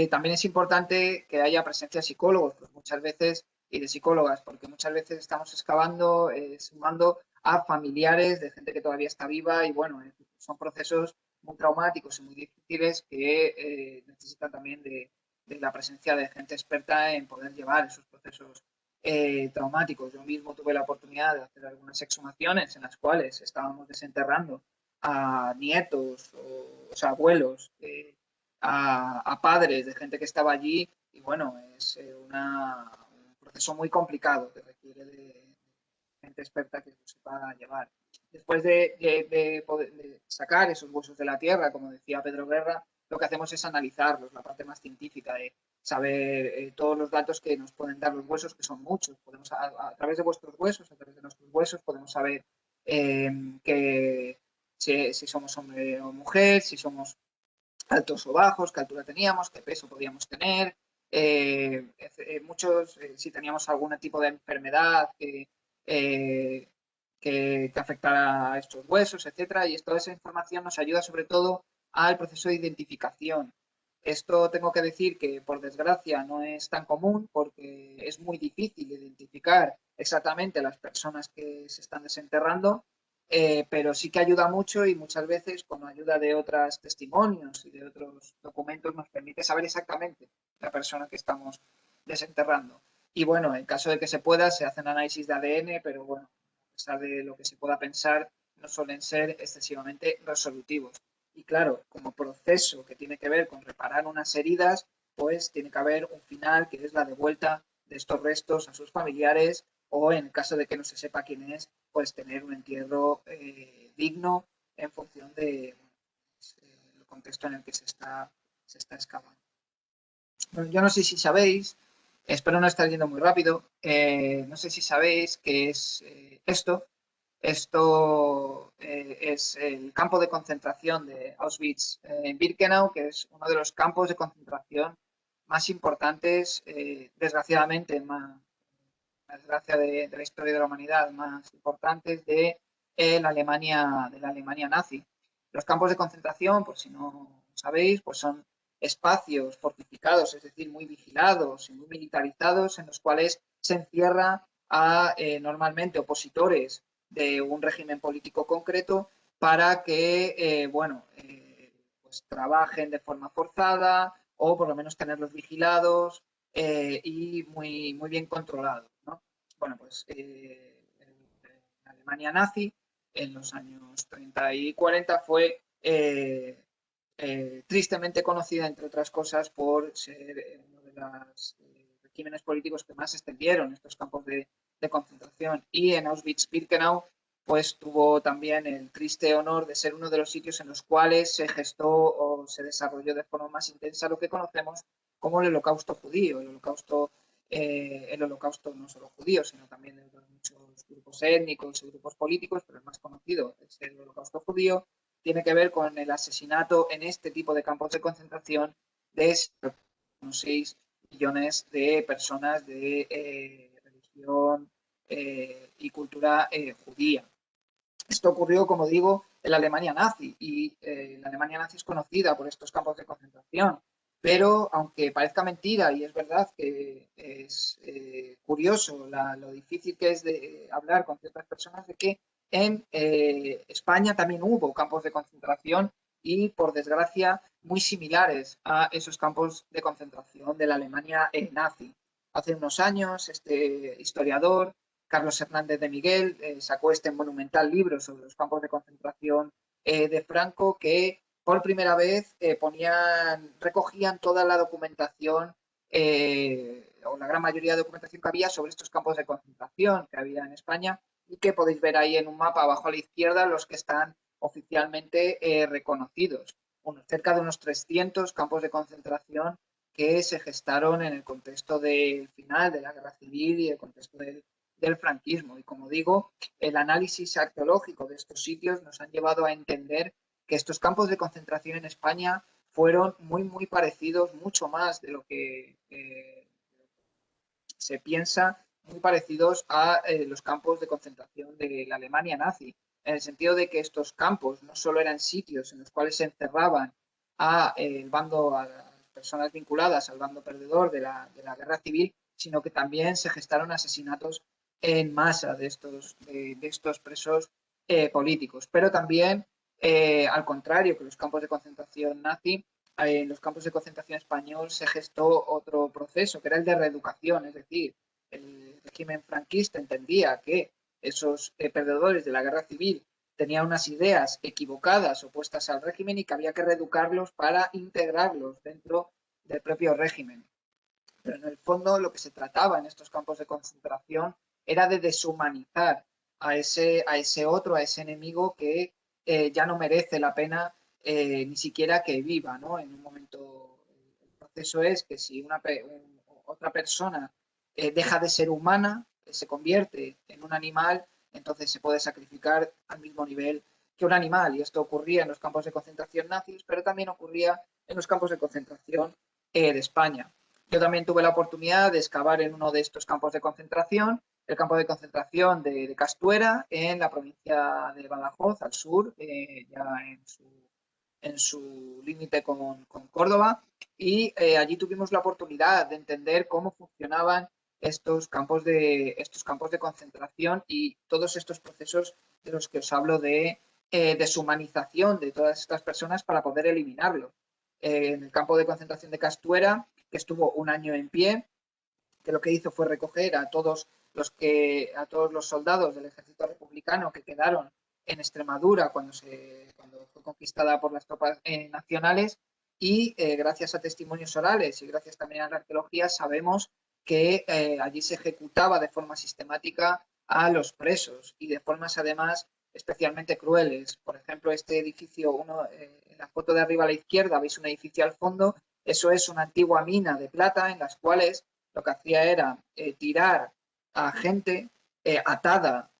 También es importante que haya presencia de psicólogos, pues muchas veces, y de psicólogas, porque muchas veces estamos excavando, sumando a familiares de gente que todavía está viva y bueno, son procesos muy traumáticos y muy difíciles que necesitan también de la presencia de gente experta en poder llevar esos procesos traumáticos. Yo mismo tuve la oportunidad de hacer algunas exhumaciones en las cuales estábamos desenterrando a nietos o sea, abuelos, a padres de gente que estaba allí y bueno, es un proceso muy complicado que requiere de gente experta que lo sepa llevar. Después de sacar esos huesos de la tierra, como decía Pedro Guerra, lo que hacemos es analizarlos, la parte más científica de saber todos los datos que nos pueden dar los huesos, que son muchos. Podemos, a través de vuestros huesos, a través de nuestros huesos, podemos saber que si somos hombre o mujer, si somos altos o bajos, qué altura teníamos, qué peso podíamos tener, si teníamos algún tipo de enfermedad eh, que afectara a estos huesos, etcétera. Y toda esa información nos ayuda sobre todo al proceso de identificación. Esto tengo que decir que, por desgracia, no es tan común porque es muy difícil identificar exactamente las personas que se están desenterrando, pero sí que ayuda mucho y muchas veces con la ayuda de otros testimonios y de otros documentos nos permite saber exactamente la persona que estamos desenterrando. Y bueno, en caso de que se pueda, se hacen análisis de ADN, pero bueno, a pesar de lo que se pueda pensar, no suelen ser excesivamente resolutivos. Y claro, como proceso que tiene que ver con reparar unas heridas, pues tiene que haber un final que es la devuelta de estos restos a sus familiares o en el caso de que no se sepa quién es, pues tener un entierro digno en función de el contexto en el que se está excavando. Bueno, yo no sé si sabéis, espero no estar yendo muy rápido, no sé si sabéis qué es esto. Esto es el campo de concentración de Auschwitz-Birkenau, que es uno de los campos de concentración más importantes, desgraciadamente, la desgracia de la historia de la humanidad, más importantes de la Alemania nazi. Los campos de concentración, por si no sabéis, pues son espacios fortificados, es decir, muy vigilados y muy militarizados, en los cuales se encierra a normalmente opositores de un régimen político concreto para que, pues trabajen de forma forzada o por lo menos tenerlos vigilados y muy, muy bien controlados, ¿no? Bueno, pues en Alemania nazi, en los años 30 y 40, fue tristemente conocida, entre otras cosas, por ser uno de los regímenes políticos que más extendieron estos campos de concentración. Y en Auschwitz-Birkenau, pues tuvo también el triste honor de ser uno de los sitios en los cuales se gestó o se desarrolló de forma más intensa lo que conocemos como el Holocausto judío. El Holocausto no solo judío, sino también de muchos grupos étnicos y grupos políticos, pero el más conocido es el Holocausto judío. Tiene que ver con el asesinato en este tipo de campos de concentración de unos 6 millones de personas de religión y cultura judía. Esto ocurrió, como digo, en la Alemania nazi y la Alemania nazi es conocida por estos campos de concentración, pero aunque parezca mentira y es verdad que es curioso lo difícil que es de hablar con ciertas personas de que en España también hubo campos de concentración y, por desgracia, muy similares a esos campos de concentración de la Alemania nazi. Hace unos años, este historiador, Carlos Hernández de Miguel, sacó este monumental libro sobre los campos de concentración de Franco, que por primera vez recogían toda la documentación o la gran mayoría de documentación que había sobre estos campos de concentración que había en España y que podéis ver ahí en un mapa abajo a la izquierda los que están oficialmente reconocidos. Cerca de unos 300 campos de concentración que se gestaron en el contexto del final de la Guerra Civil y el contexto del franquismo. Y como digo, el análisis arqueológico de estos sitios nos han llevado a entender que estos campos de concentración en España fueron muy, muy parecidos, mucho más de lo que se piensa, muy parecidos a los campos de concentración de la Alemania nazi, en el sentido de que estos campos no solo eran sitios en los cuales se encerraban a las personas vinculadas al bando perdedor de la guerra civil, sino que también se gestaron asesinatos en masa de estos presos políticos. Pero también, al contrario que los campos de concentración nazi, en los campos de concentración español se gestó otro proceso, que era el de reeducación, es decir, el régimen franquista entendía que esos perdedores de la guerra civil tenían unas ideas equivocadas opuestas al régimen y que había que reeducarlos para integrarlos dentro del propio régimen. Pero en el fondo lo que se trataba en estos campos de concentración era de deshumanizar a ese otro, a ese enemigo que ya no merece la pena ni siquiera que viva, ¿no? En un momento, el proceso es que si otra persona deja de ser humana, se convierte en un animal, entonces se puede sacrificar al mismo nivel que un animal. Y esto ocurría en los campos de concentración nazis, pero también ocurría en los campos de concentración de España. Yo también tuve la oportunidad de excavar en uno de estos campos de concentración, el campo de concentración de Castuera, en la provincia de Badajoz, al sur, ya en su límite con Córdoba, y allí tuvimos la oportunidad de entender cómo funcionaban estos campos de concentración y todos estos procesos de los que os hablo de deshumanización de todas estas personas para poder eliminarlo. En el campo de concentración de Castuera, que estuvo un año en pie, que lo que hizo fue recoger a todos los soldados del ejército republicano que quedaron en Extremadura cuando fue conquistada por las tropas nacionales y gracias a testimonios orales y gracias también a la arqueología sabemos que allí se ejecutaba de forma sistemática a los presos y de formas además especialmente crueles. Por ejemplo, este edificio, en la foto de arriba a la izquierda veis un edificio al fondo, eso es una antigua mina de plata en las cuales lo que hacía era tirar a gente atada,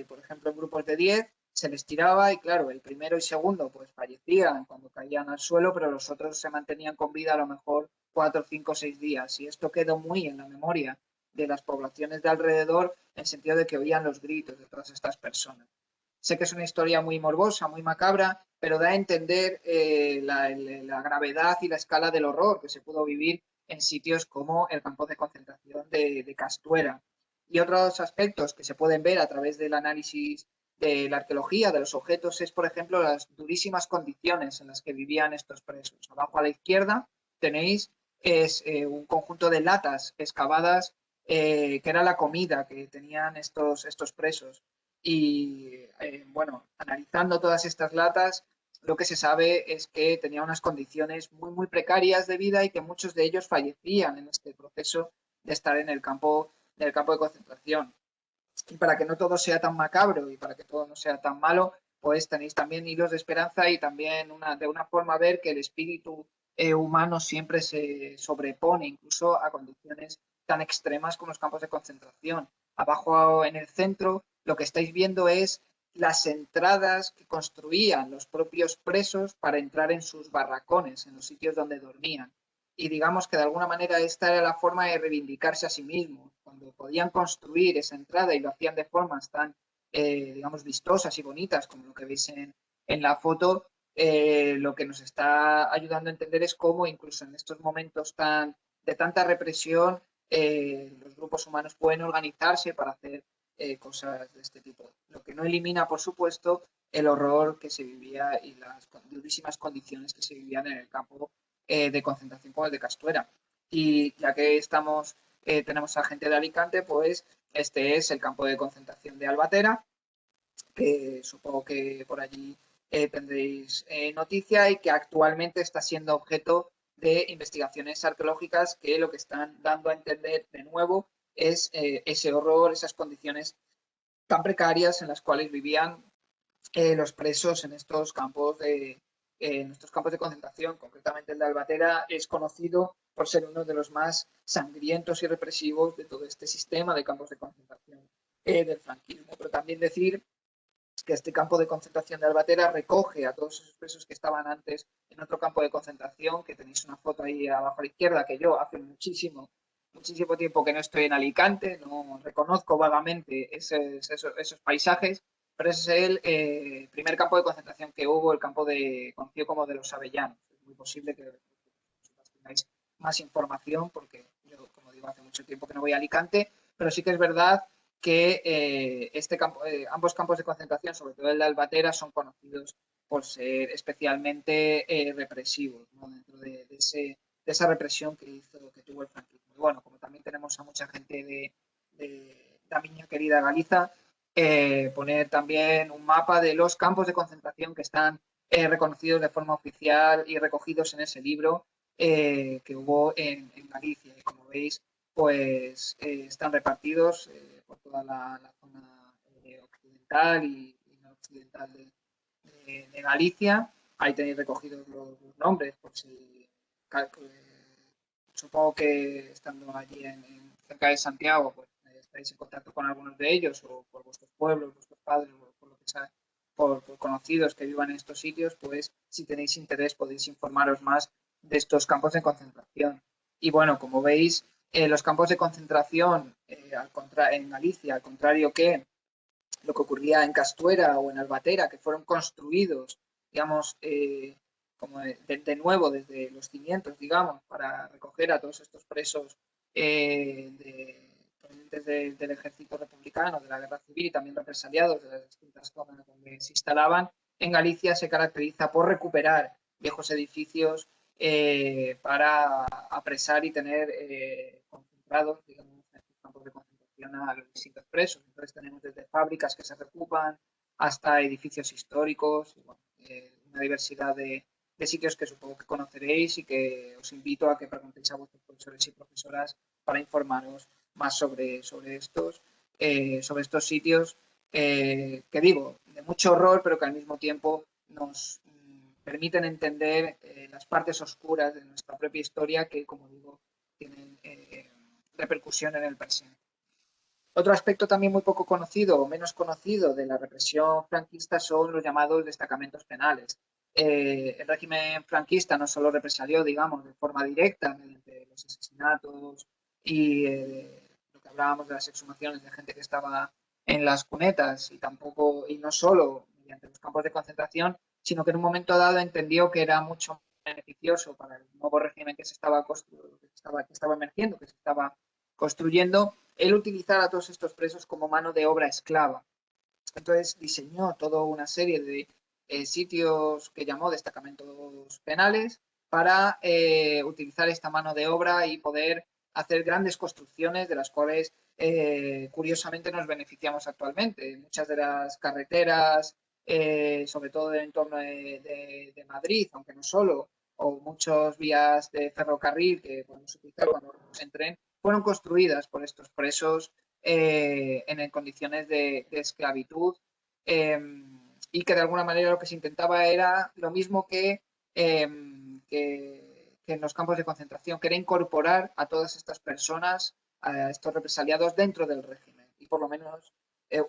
por ejemplo, en grupos de 10, se les tiraba y claro, el primero y segundo pues fallecían cuando caían al suelo, pero los otros se mantenían con vida a lo mejor 4, 5, 6 días. Y esto quedó muy en la memoria de las poblaciones de alrededor en el sentido de que oían los gritos de todas estas personas. Sé que es una historia muy morbosa, muy macabra, pero da a entender la gravedad y la escala del horror que se pudo vivir en sitios como el campo de concentración de Castuera. Y otros aspectos que se pueden ver a través del análisis de la arqueología de los objetos es, por ejemplo, las durísimas condiciones en las que vivían estos presos. Abajo a la izquierda tenéis un conjunto de latas excavadas que era la comida que tenían estos presos. Y bueno, analizando todas estas latas, lo que se sabe es que tenía unas condiciones muy, muy precarias de vida y que muchos de ellos fallecían en este proceso de estar en el campo de concentración. Y para que no todo sea tan macabro y para que todo no sea tan malo, pues tenéis también hilos de esperanza y también de una forma ver que el espíritu humano siempre se sobrepone incluso a condiciones tan extremas como los campos de concentración. Abajo en el centro lo que estáis viendo es las entradas que construían los propios presos para entrar en sus barracones, en los sitios donde dormían. Y digamos que de alguna manera esta era la forma de reivindicarse a sí mismos. Cuando podían construir esa entrada y lo hacían de formas tan, digamos, vistosas y bonitas como lo que veis en la foto, lo que nos está ayudando a entender es cómo incluso en estos momentos de tanta represión, los grupos humanos pueden organizarse para hacer cosas de este tipo. Lo que no elimina, por supuesto, el horror que se vivía y las durísimas condiciones que se vivían en el campo de concentración como el de Castuera. Y ya que tenemos a gente de Alicante, pues este es el campo de concentración de Albatera, que supongo que por allí tendréis noticia y que actualmente está siendo objeto de investigaciones arqueológicas que lo que están dando a entender de nuevo es ese horror, esas condiciones tan precarias en las cuales vivían los presos en estos campos de concentración, concretamente el de Albatera, es conocido por ser uno de los más sangrientos y represivos de todo este sistema de campos de concentración del franquismo. Pero también decir que este campo de concentración de Albatera recoge a todos esos presos que estaban antes en otro campo de concentración, que tenéis una foto ahí abajo a la izquierda, que yo hace muchísimo tiempo que no estoy en Alicante, no reconozco vagamente esos paisajes, pero ese es el primer campo de concentración que hubo, el campo conocido como de los Avellanos. Es muy posible que tengáis más información, porque yo, como digo, hace mucho tiempo que no voy a Alicante, pero sí que es verdad que ambos campos de concentración, sobre todo el de Albatera, son conocidos por ser especialmente represivos, ¿no? Dentro de esa represión que tuvo el franquismo. Y bueno, como también tenemos a mucha gente de la miña querida Galiza, poner también un mapa de los campos de concentración que están reconocidos de forma oficial y recogidos en ese libro que hubo en Galicia. Y como veis, pues están repartidos por toda la zona occidental y noroccidental de Galicia. Ahí tenéis recogidos los nombres, por si supongo que estando allí cerca de Santiago, pues estáis en contacto con algunos de ellos, o por vuestros pueblos, vuestros padres, o por lo que sea, por conocidos que vivan en estos sitios, pues si tenéis interés podéis informaros más de estos campos de concentración. Y bueno, como veis, los campos de concentración en Galicia, al contrario que lo que ocurría en Castuera o en Albatera, que fueron construidos, digamos, como de nuevo desde los cimientos, digamos, para recoger a todos estos presos del ejército republicano, de la guerra civil y también represaliados de las distintas zonas donde se instalaban. En Galicia se caracteriza por recuperar viejos edificios para apresar y tener concentrados, digamos, campos de concentración a los distintos presos. Entonces tenemos desde fábricas que se reocupan hasta edificios históricos, y bueno, una diversidad de sitios que supongo que conoceréis y que os invito a que preguntéis a vuestros profesores y profesoras para informaros más sobre estos sitios que digo, de mucho horror, pero que al mismo tiempo nos permiten entender las partes oscuras de nuestra propia historia que, como digo, tienen repercusión en el presente. Otro aspecto también muy poco conocido o menos conocido de la represión franquista son los llamados destacamentos penales. El régimen franquista no solo represalió, digamos, de forma directa mediante los asesinatos y lo que hablábamos de las exhumaciones de gente que estaba en las cunetas y no solo mediante los campos de concentración, sino que en un momento dado entendió que era mucho beneficioso para el nuevo régimen que estaba emergiendo, que se estaba construyendo, el utilizar a todos estos presos como mano de obra esclava. Entonces diseñó toda una serie de sitios que llamó destacamentos penales para utilizar esta mano de obra y poder hacer grandes construcciones de las cuales curiosamente nos beneficiamos actualmente. Muchas de las carreteras, sobre todo en entorno de Madrid, aunque no solo, o muchas vías de ferrocarril que podemos utilizar cuando vamos en tren, fueron construidas por estos presos en condiciones de esclavitud y que de alguna manera lo que se intentaba era lo mismo que en los campos de concentración, que era incorporar a todas estas personas, a estos represaliados dentro del régimen y por lo menos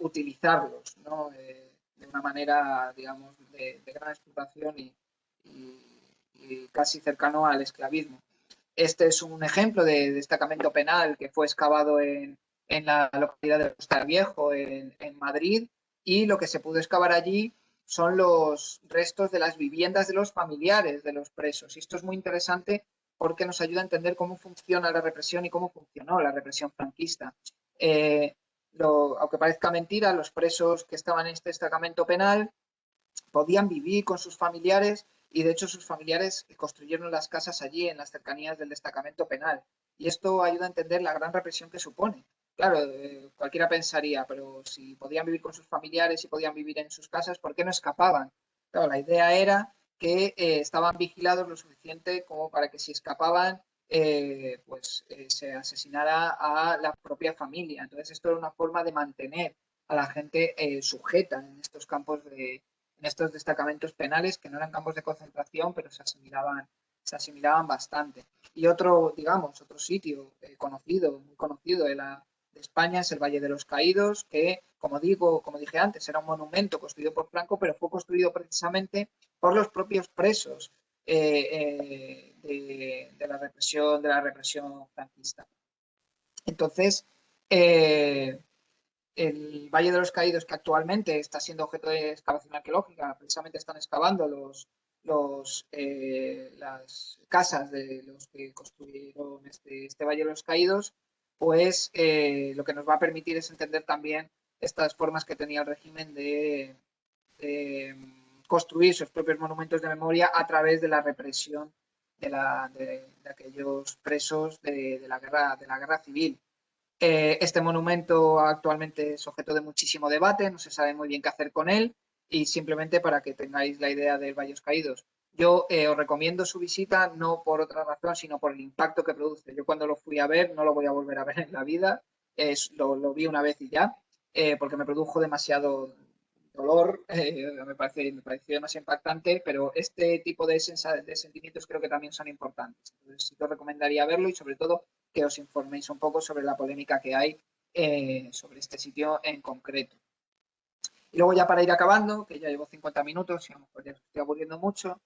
utilizarlos, ¿no? De una manera, digamos, de gran explotación y casi cercano al esclavismo. Este es un ejemplo de destacamento penal que fue excavado en la localidad de Costa Viejo, en Madrid, y lo que se pudo excavar allí son los restos de las viviendas de los familiares de los presos. Y esto es muy interesante porque nos ayuda a entender cómo funciona la represión y cómo funcionó la represión franquista. Aunque parezca mentira, los presos que estaban en este destacamento penal podían vivir con sus familiares y de hecho sus familiares construyeron las casas allí en las cercanías del destacamento penal. Y esto ayuda a entender la gran represión que supone. Claro, cualquiera pensaría, pero si podían vivir con sus familiares y podían vivir en sus casas, ¿por qué no escapaban? Claro, la idea era que estaban vigilados lo suficiente como para que si escapaban, se asesinara a la propia familia. Entonces esto era una forma de mantener a la gente sujeta en estos campos en estos destacamentos penales, que no eran campos de concentración, pero se asimilaban bastante. Y otro sitio muy conocido de España es el Valle de los Caídos, que, como dije antes, era un monumento construido por Franco, pero fue construido precisamente por los propios presos de la represión franquista. Entonces, el Valle de los Caídos, que actualmente está siendo objeto de excavación arqueológica, precisamente están excavando las casas de los que construyeron este Valle de los Caídos, pues lo que nos va a permitir es entender también estas formas que tenía el régimen de construir sus propios monumentos de memoria a través de la represión de aquellos presos de la guerra civil. Este monumento actualmente es objeto de muchísimo debate, no se sabe muy bien qué hacer con él, y simplemente para que tengáis la idea del Valles Caídos. Yo os recomiendo su visita no por otra razón, sino por el impacto que produce. Yo cuando lo fui a ver, no lo voy a volver a ver en la vida, lo vi una vez y ya, porque me produjo demasiado dolor, me pareció demasiado impactante, pero este tipo de sentimientos creo que también son importantes. Entonces sí que os recomendaría verlo y sobre todo que os informéis un poco sobre la polémica que hay sobre este sitio en concreto. Y luego ya para ir acabando, que ya llevo 50 minutos y a lo mejor ya os estoy aburriendo mucho,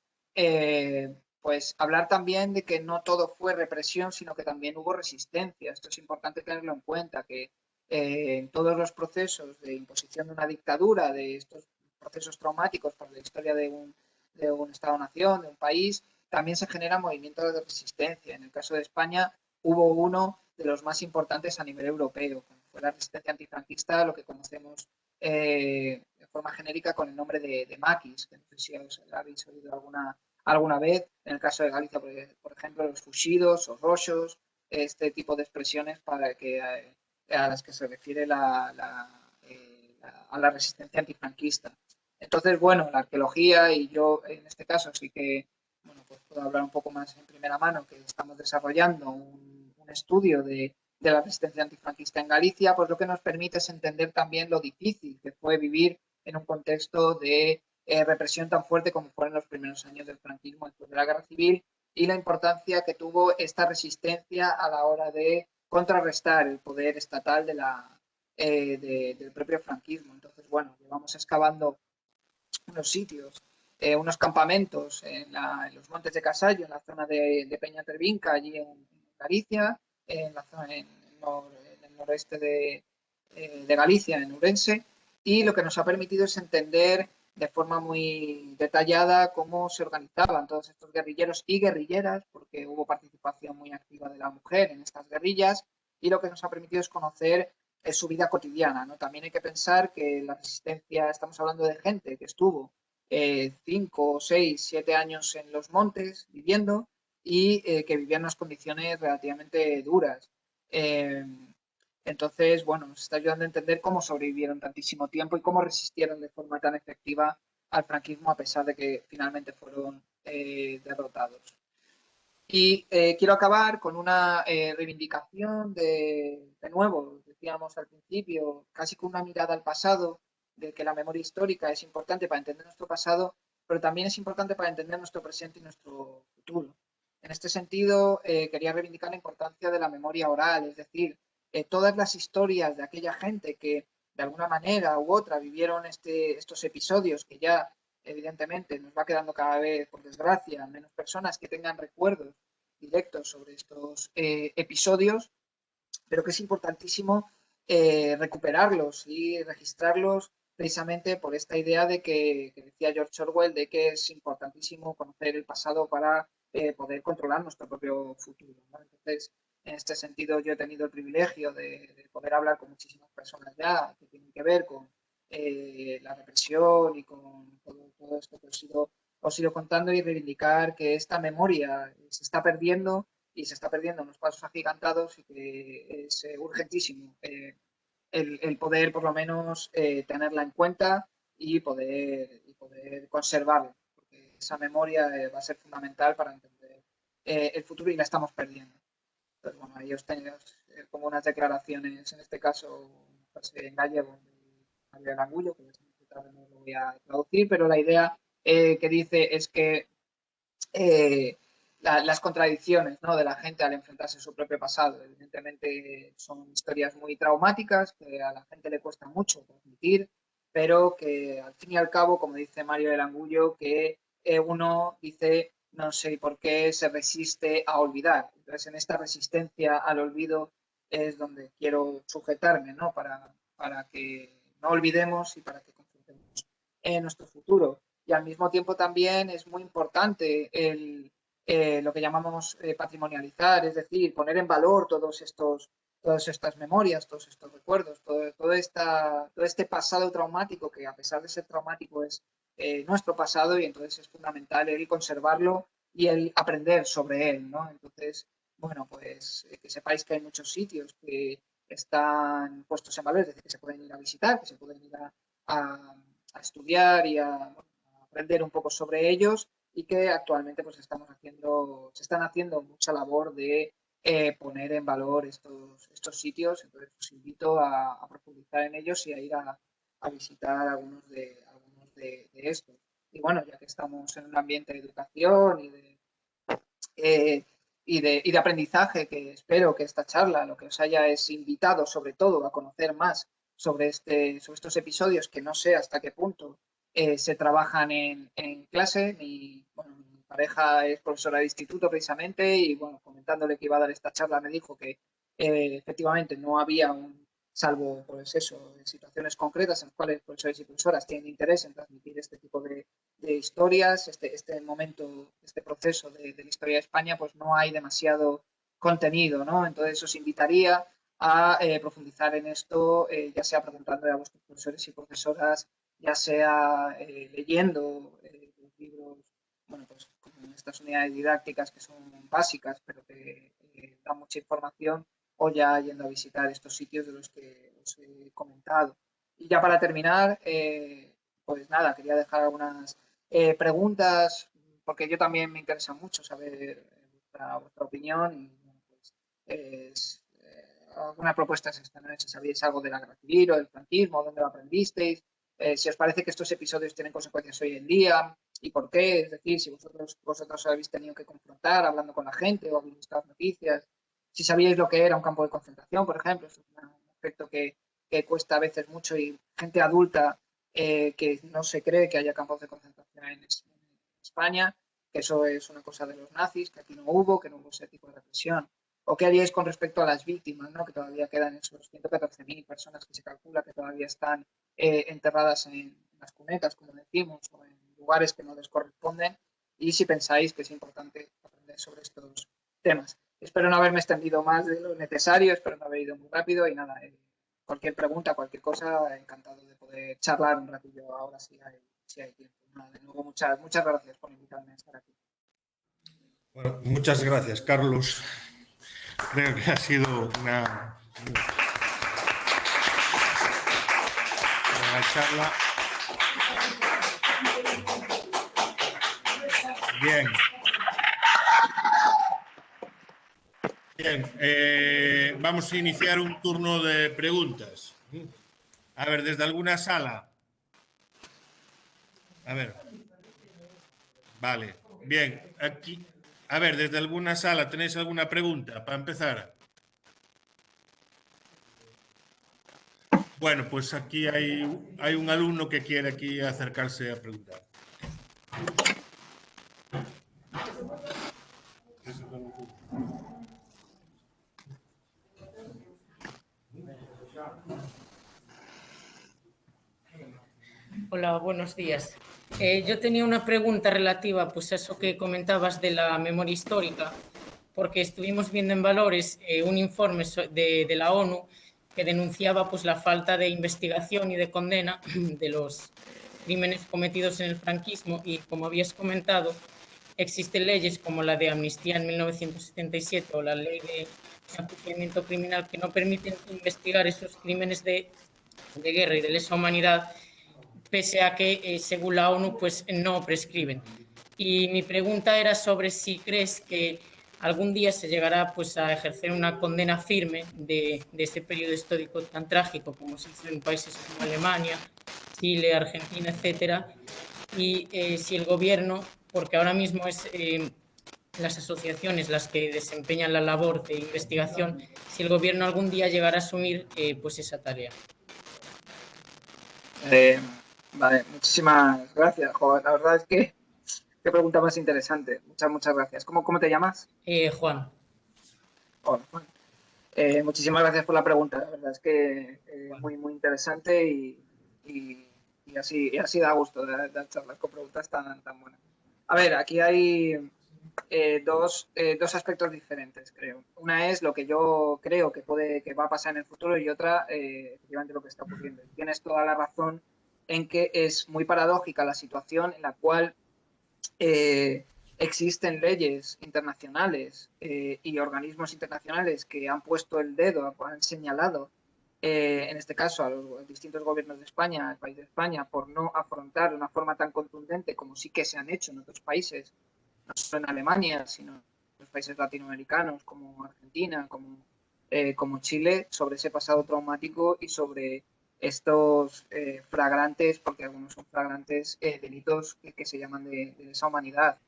pues hablar también de que no todo fue represión, sino que también hubo resistencia. Esto es importante tenerlo en cuenta, que en todos los procesos de imposición de una dictadura, de estos procesos traumáticos para la historia de un Estado-nación, de un país, también se generan movimientos de resistencia. En el caso de España hubo uno de los más importantes a nivel europeo, como fue la resistencia antifranquista, lo que conocemos de forma genérica con el nombre de maquis, que no sé si os habéis oído alguna vez. En el caso de Galicia, por ejemplo, los fuxidos o roxos, este tipo de expresiones para que, a las que se refiere a la resistencia antifranquista. Entonces, bueno, la arqueología, y yo en este caso sí que bueno, pues puedo hablar un poco más en primera mano, que estamos desarrollando un estudio de la resistencia antifranquista en Galicia, pues lo que nos permite es entender también lo difícil que fue vivir en un contexto de represión tan fuerte como fueron los primeros años del franquismo después de la guerra civil y la importancia que tuvo esta resistencia a la hora de contrarrestar el poder estatal del propio franquismo. Entonces, bueno, llevamos excavando unos sitios, unos campamentos en los Montes de Casallo, en la zona de Peña Tervinca, allí en Galicia, en la zona en el noroeste de Galicia, en Ourense, y lo que nos ha permitido es entender de forma muy detallada cómo se organizaban todos estos guerrilleros y guerrilleras, porque hubo participación muy activa de la mujer en estas guerrillas, y lo que nos ha permitido es conocer su vida cotidiana, ¿no? También hay que pensar que la resistencia, estamos hablando de gente que estuvo 5, 6, 7 años en los montes viviendo y que vivían en unas condiciones relativamente duras. Eh, entonces, bueno, nos está ayudando a entender cómo sobrevivieron tantísimo tiempo y cómo resistieron de forma tan efectiva al franquismo a pesar de que finalmente fueron derrotados. Y quiero acabar con una reivindicación de nuevo, decíamos al principio, casi con una mirada al pasado, de que la memoria histórica es importante para entender nuestro pasado, pero también es importante para entender nuestro presente y nuestro futuro. En este sentido, quería reivindicar la importancia de la memoria oral, es decir, todas las historias de aquella gente que de alguna manera u otra vivieron estos episodios que ya evidentemente nos va quedando cada vez, por desgracia, menos personas que tengan recuerdos directos sobre estos episodios, pero que es importantísimo recuperarlos y registrarlos precisamente por esta idea de que decía George Orwell, de que es importantísimo conocer el pasado para poder controlar nuestro propio futuro, ¿no? Entonces, en este sentido, yo he tenido el privilegio de poder hablar con muchísimas personas ya que tienen que ver con la represión y con todo esto que os he ido contando y reivindicar que esta memoria se está perdiendo y se está perdiendo unos pasos agigantados y que es urgentísimo el poder por lo menos tenerla en cuenta y poder conservarla, porque esa memoria va a ser fundamental para entender el futuro y la estamos perdiendo. Entonces, bueno, ahí os tengo como unas declaraciones, en este caso pues, en gallego, de María Langullo, que no lo voy a traducir, pero la idea que dice es que las contradicciones, ¿no?, de la gente al enfrentarse a su propio pasado. Evidentemente son historias muy traumáticas que a la gente le cuesta mucho transmitir, pero que al fin y al cabo, como dice Mario del Angullo, que uno dice no sé por qué se resiste a olvidar. Entonces, en esta resistencia al olvido es donde quiero sujetarme, ¿no?, para que no olvidemos y para que confrontemos en nuestro futuro. Y al mismo tiempo también es muy importante lo que llamamos patrimonializar, es decir, poner en valor todos estos todas estas memorias, todos estos recuerdos, todo este pasado traumático que a pesar de ser traumático es nuestro pasado y entonces es fundamental el conservarlo y el aprender sobre él, ¿no? Entonces, bueno, pues que sepáis que hay muchos sitios que están puestos en valor, es decir, que se pueden ir a visitar, que se pueden ir a estudiar y bueno, a aprender un poco sobre ellos y que actualmente pues se están haciendo mucha labor de poner en valor estos sitios. Entonces os invito a profundizar en ellos y a ir a visitar algunos de estos. Y bueno, ya que estamos en un ambiente de educación y de aprendizaje, que espero que esta charla lo que os haya es invitado sobre todo a conocer más sobre estos episodios que no sé hasta qué punto se trabajan en clase. Mi pareja es profesora de instituto precisamente y bueno, comentándole que iba a dar esta charla me dijo que efectivamente no había salvo pues eso, situaciones concretas en las cuales profesores y profesoras tienen interés en transmitir este tipo de historias, este momento, este proceso de la historia de España, pues no hay demasiado contenido, ¿no? Entonces os invitaría a profundizar en esto, ya sea preguntándole a vuestros profesores y profesoras, ya sea leyendo los libros, bueno, pues con estas unidades didácticas que son básicas, pero que dan mucha información, o ya yendo a visitar estos sitios de los que os he comentado. Y ya para terminar, pues nada, quería dejar algunas preguntas, porque yo también me interesa mucho saber vuestra opinión y bueno, pues, algunas propuestas están, ¿no? Si sabéis algo de la guerra civil o del franquismo, dónde lo aprendisteis, si os parece que estos episodios tienen consecuencias hoy en día y por qué, es decir, si vosotros habéis tenido que confrontar hablando con la gente o habéis visto las noticias, si sabíais lo que era un campo de concentración, por ejemplo, es un aspecto que cuesta a veces mucho y gente adulta que no se cree que haya campos de concentración en España, que eso es una cosa de los nazis, que aquí no hubo ese tipo de represión. ¿O qué haríais con respecto a las víctimas, ¿no? Que todavía quedan esos 114.000 personas que se calcula que todavía están enterradas en las cunetas, como decimos, o en lugares que no les corresponden? Y si pensáis que es importante aprender sobre estos temas. Espero no haberme extendido más de lo necesario, espero no haber ido muy rápido y nada, cualquier pregunta, cualquier cosa, encantado de poder charlar un ratillo ahora si hay tiempo. Nada, de nuevo, muchas gracias por invitarme a estar aquí. Bueno, muchas gracias, Carlos. Creo que ha sido una charla. Bien. Bien, vamos a iniciar un turno de preguntas. A ver, desde alguna sala. A ver. Vale, bien. Aquí. A ver, desde alguna sala, ¿tenéis alguna pregunta para empezar? Bueno, pues aquí hay un alumno que quiere aquí acercarse a preguntar. Hola, buenos días. Yo tenía una pregunta relativa pues, a eso que comentabas de la memoria histórica, porque estuvimos viendo en Valores un informe de la ONU que denunciaba pues, la falta de investigación y de condena de los crímenes cometidos en el franquismo y, como habías comentado, existen leyes como la de amnistía en 1977 o la ley de enjuiciamiento criminal que no permiten investigar esos crímenes de guerra y de lesa humanidad, pese a que, según la ONU, pues no prescriben. Y mi pregunta era sobre si crees que algún día se llegará pues, a ejercer una condena firme de ese periodo histórico tan trágico como se hizo en países como Alemania, Chile, Argentina, etcétera, y si el gobierno, porque ahora mismo es las asociaciones las que desempeñan la labor de investigación, si el gobierno algún día llegará a asumir pues esa tarea. Vale, muchísimas gracias, joder. La verdad es que qué pregunta más interesante. Muchas gracias. ¿Cómo te llamas? Juan. Hola, Juan. Muchísimas gracias por la pregunta. La verdad es que muy interesante y así da gusto dar charlas con preguntas tan buenas. A ver, aquí hay dos aspectos diferentes, creo. Una es lo que yo creo que va a pasar en el futuro y otra, efectivamente, lo que está ocurriendo. Tienes toda la razón en que es muy paradójica la situación en la cual existen leyes internacionales y organismos internacionales que han puesto el dedo, han señalado, en este caso, a los distintos gobiernos de España, al país de España, por no afrontar de una forma tan contundente como sí que se han hecho en otros países, no solo en Alemania, sino en los países latinoamericanos como Argentina, como Chile, sobre ese pasado traumático y sobre estos flagrantes, porque algunos son flagrantes, delitos que se llaman de lesa humanidad.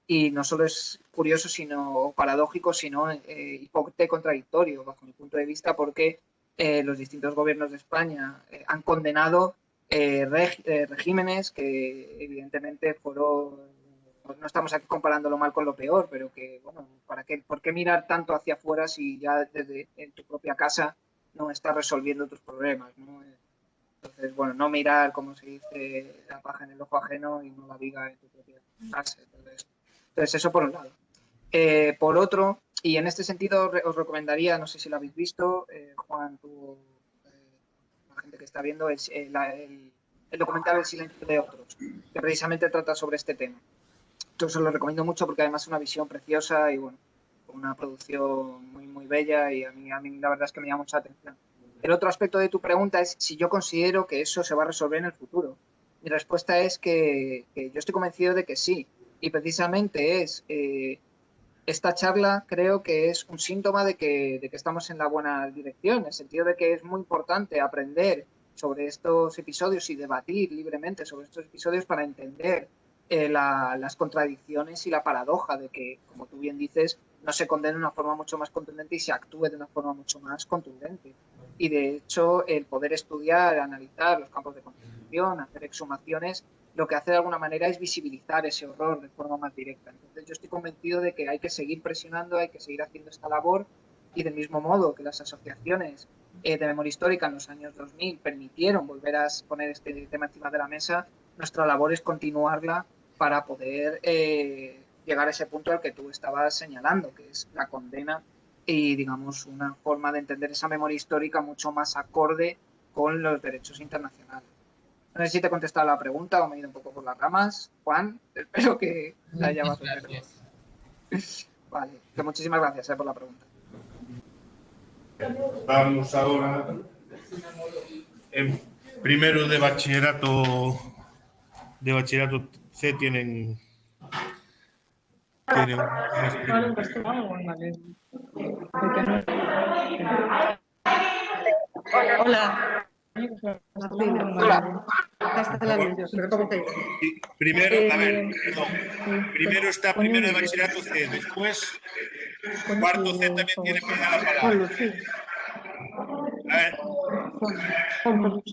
Y no solo es curioso, sino paradójico, sino hipócrita y contradictorio, bajo mi punto de vista, porque los distintos gobiernos de España han condenado regímenes que evidentemente fueron, no estamos aquí comparando lo mal con lo peor, pero que, bueno, ¿por qué mirar tanto hacia afuera si ya desde en tu propia casa no estás resolviendo tus problemas, ¿no? Entonces, bueno, no mirar, como se dice, la paja en el ojo ajeno y no la viga en tu propia casa. Entonces eso por un lado. Por otro, y en este sentido os recomendaría, no sé si lo habéis visto, Juan, tú, la gente que está viendo, es el documental El silencio de otros, que precisamente trata sobre este tema. Entonces os lo recomiendo mucho porque además es una visión preciosa y bueno, una producción muy, muy bella y a mí la verdad es que me llama mucha atención. El otro aspecto de tu pregunta es si yo considero que eso se va a resolver en el futuro. Mi respuesta es que yo estoy convencido de que sí. Y precisamente esta charla creo que es un síntoma de que estamos en la buena dirección, en el sentido de que es muy importante aprender sobre estos episodios y debatir libremente sobre estos episodios para entender las contradicciones y la paradoja de que, como tú bien dices, no se condene de una forma mucho más contundente y se actúe de una forma mucho más contundente. Y de hecho, el poder estudiar, analizar los campos de concentración, hacer exhumaciones, lo que hace de alguna manera es visibilizar ese horror de forma más directa. Entonces yo estoy convencido de que hay que seguir presionando, hay que seguir haciendo esta labor y del mismo modo que las asociaciones de memoria histórica en los años 2000 permitieron volver a poner este tema encima de la mesa, nuestra labor es continuarla para poder llegar a ese punto al que tú estabas señalando, que es la condena y, digamos, una forma de entender esa memoria histórica mucho más acorde con los derechos internacionales. No sé si te he contestado la pregunta o me he ido un poco por las ramas. Juan, espero que la haya más o menos. Vale, que muchísimas gracias por la pregunta. Vamos ahora en primero de bachillerato C tienen unas preguntas. Hola. Hola. Primero, a ver, perdón. Primero está primero de bachillerato C, después cuarto C también tiene primera palabra. A ver, por favor,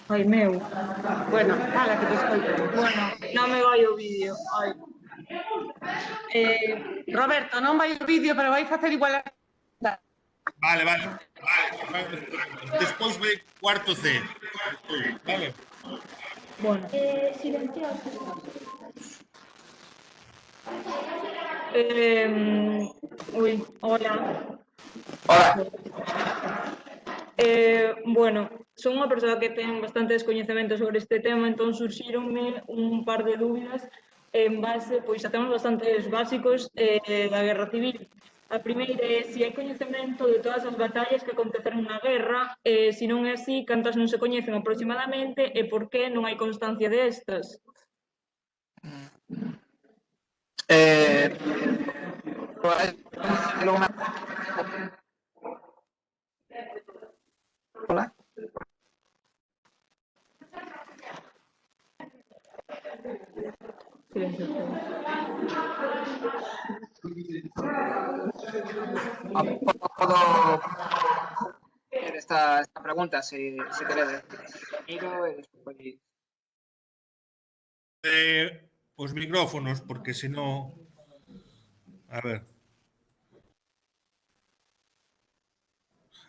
Ai, meu. Bueno, ala, que te escoito. Bueno, non me vai o vídeo. Ai. Roberto, non vai o vídeo, pero vai facer igual a... vale. Despois ve cuarto C. Vale. Bueno. Hola. Hola. Bueno, son unha persoa que ten bastante descoñecemento sobre este tema, entón surxironme un par de dúbidas en base, pois, a temas bastantes básicos da Guerra Civil. A primeira é se hai coñecemento de todas as batallas que aconteceron na guerra, se non é así, cantas non se coñecen aproximadamente e por que non hai constancia destas? Hola. ¿Puedo hacer esta pregunta si queréis? Miro y después... Os micrófonos, porque si no... A ver.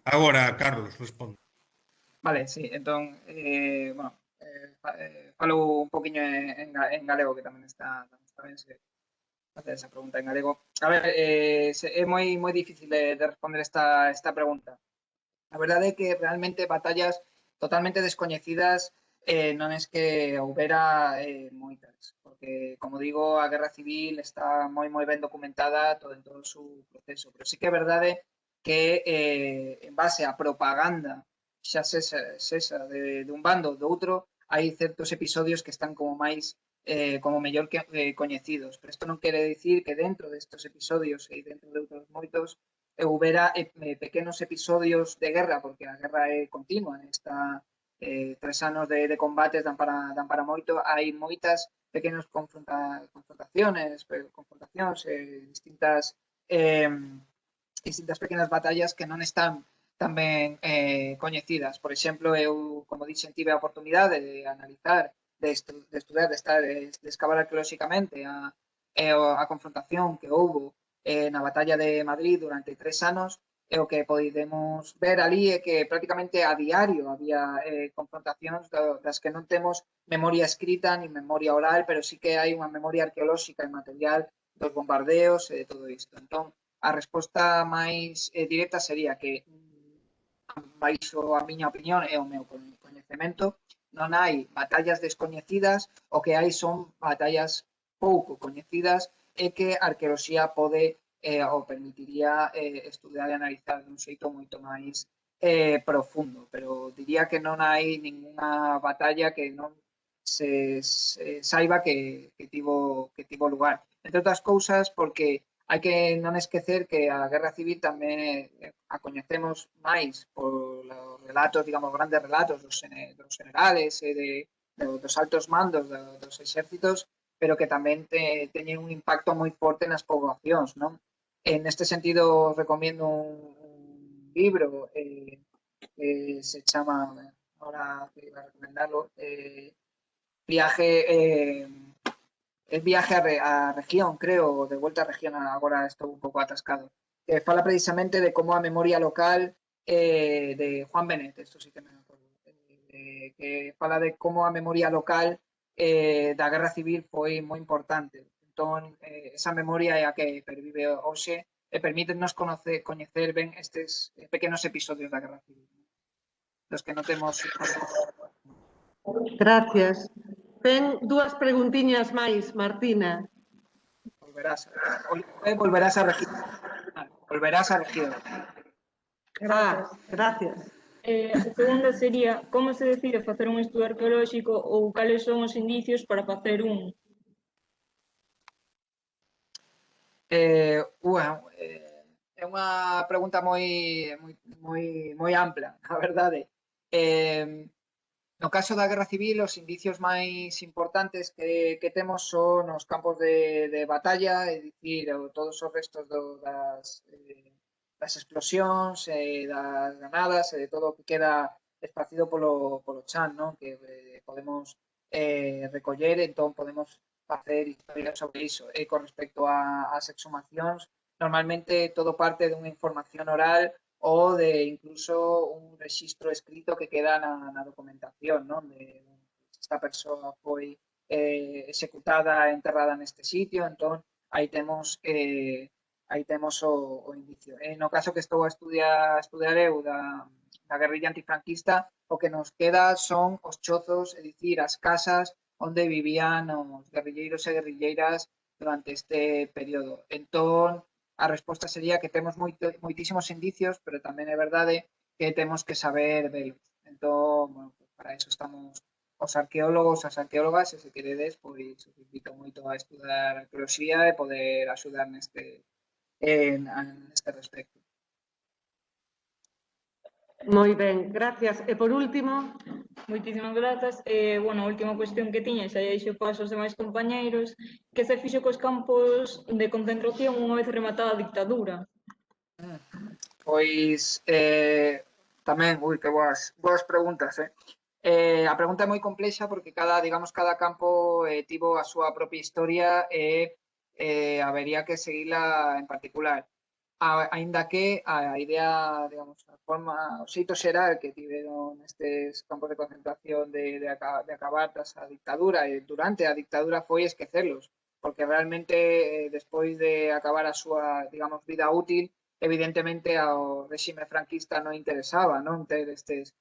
Agora, Carlos, responde. Vale, sí, entón, bueno, falo un poquinho en galego, que tamén está ben se facer esa pregunta en galego. A ver, é moi difícil de responder esta pregunta. A verdade é que realmente batallas totalmente descoñecidas non es que houbera moitas, porque, como digo, a Guerra Civil está moi ben documentada en todo o seu proceso, pero sí que é verdade que en base á propaganda xa sexa de un bando ou do outro, hai certos episodios que están como máis como mellor que coñecidos, pero isto non quere dicir que dentro destes episodios e dentro de outros moitos houbera pequenos episodios de guerra, porque a guerra é continua, está 3 anos de combates dan para moito, hai moitas pequenas confrontacións, distintas pequenas batallas que non están tan ben coñecidas. Por exemplo, eu, como dixen, tive a oportunidade de analizar, de estudar, de escavar arqueolóxicamente a confrontación que houbo na batalla de Madrid durante 3 anos, e o que podemos ver ali é que prácticamente a diario había confrontacións das que non temos memoria escrita ni memoria oral, pero sí que hai unha memoria arqueolóxica e material dos bombardeos e de todo isto. Entón, a resposta máis directa sería que, baixo a miña opinión e o meu coñecemento, non hai batallas descoñecidas, o que hai son batallas pouco coñecidas e que a arqueoloxía pode ou permitiría estudar e analizar dun xeito moito máis profundo, pero diría que non hai ninguna batalla que non se saiba que tivo lugar. Entre outras cousas, porque hai que non esquecer que a Guerra Civil tamén a coñecemos máis por os relatos, digamos, grandes relatos dos generales e dos altos mandos dos exércitos, pero que tamén teñen un impacto moi forte nas poboacións, non? En este sentido, recomiendo un libro que se chama, ahora iba a recomendarlo, Viaje a región, creo, de vuelta a región, agora estou un pouco atascado, que fala precisamente de como a memoria local de Juan Benet, isto sí que me acordo, que fala de como a memoria local da Guerra Civil foi moi importante. Entón, esa memoria é a que pervive hoxe e permítenos coñecer ben estes pequenos episodios da Guerra Civil, dos que non temos. Gracias. Ten dúas preguntiñas máis, Martina. Volverás a regir. Gracias. A segunda sería, como se decide facer un estudo arqueolóxico ou cales son os indicios para facer un? É unha pregunta moi ampla, a verdade. No caso da Guerra Civil, os indicios máis importantes que temos son os campos de batalla, é dicir, todos os restos das explosións, das granadas, e de todo o que queda esparcido polo chan, non? Que podemos recoller, entón podemos facer historias sobre iso. E con respecto ás exhumacións, normalmente todo parte dunha información oral ou de incluso un rexistro escrito que queda na documentación, non? De esta persoa foi executada e enterrada neste sitio, entón aí temos o indicio. No caso que estou a estudiar eu da guerrilla antifranquista, o que nos queda son os chozos, é dicir, as casas onde vivían os guerrilleiros e guerrilleiras durante este período. Entón, a resposta sería que temos moitísimos indicios, pero tamén é verdade que temos que saber velos. Entón, bueno, para iso estamos os arqueólogos, as arqueólogas, e se queredes, pois os invito moito a estudar arqueoloxía e poder axudar neste respecto. Moi ben, gracias. E por último, Moitísimas grazas. Bueno, a última cuestión que tiña, xa deixo paso aos demais compañeiros, que se fixo cos campos de concentración unha vez rematada a dictadura? Pois tamén, que boas preguntas, a pregunta é moi complexa porque cada campo tivo a súa propia historia e habería que seguila en particular. Ainda que a idea, digamos, a forma, o xeito xeral que tiveron estes campos de concentración de acabar tras a dictadura e durante a dictadura foi esquecerlos, porque realmente despois de acabar a súa, digamos, vida útil, evidentemente ao réxime franquista non interesaba, non ter estes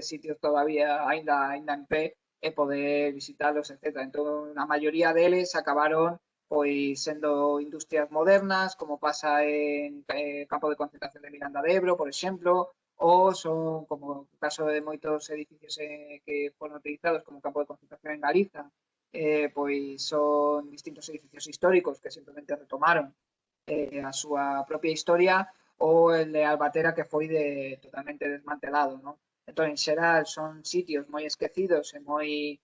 sitios todavía aínda en pé e poder visitalos, etc. Entón, a maioría deles acabaron pois sendo industrias modernas, como pasa en campo de concentración de Miranda de Ebro, por exemplo, ou son, como o caso de moitos edificios que foron utilizados como campo de concentración en Galiza, pois son distintos edificios históricos que simplemente retomaron a súa propia historia, ou el de Albatera que foi totalmente desmantelado, non? Entón, en xeral, son sitios moi esquecidos e moi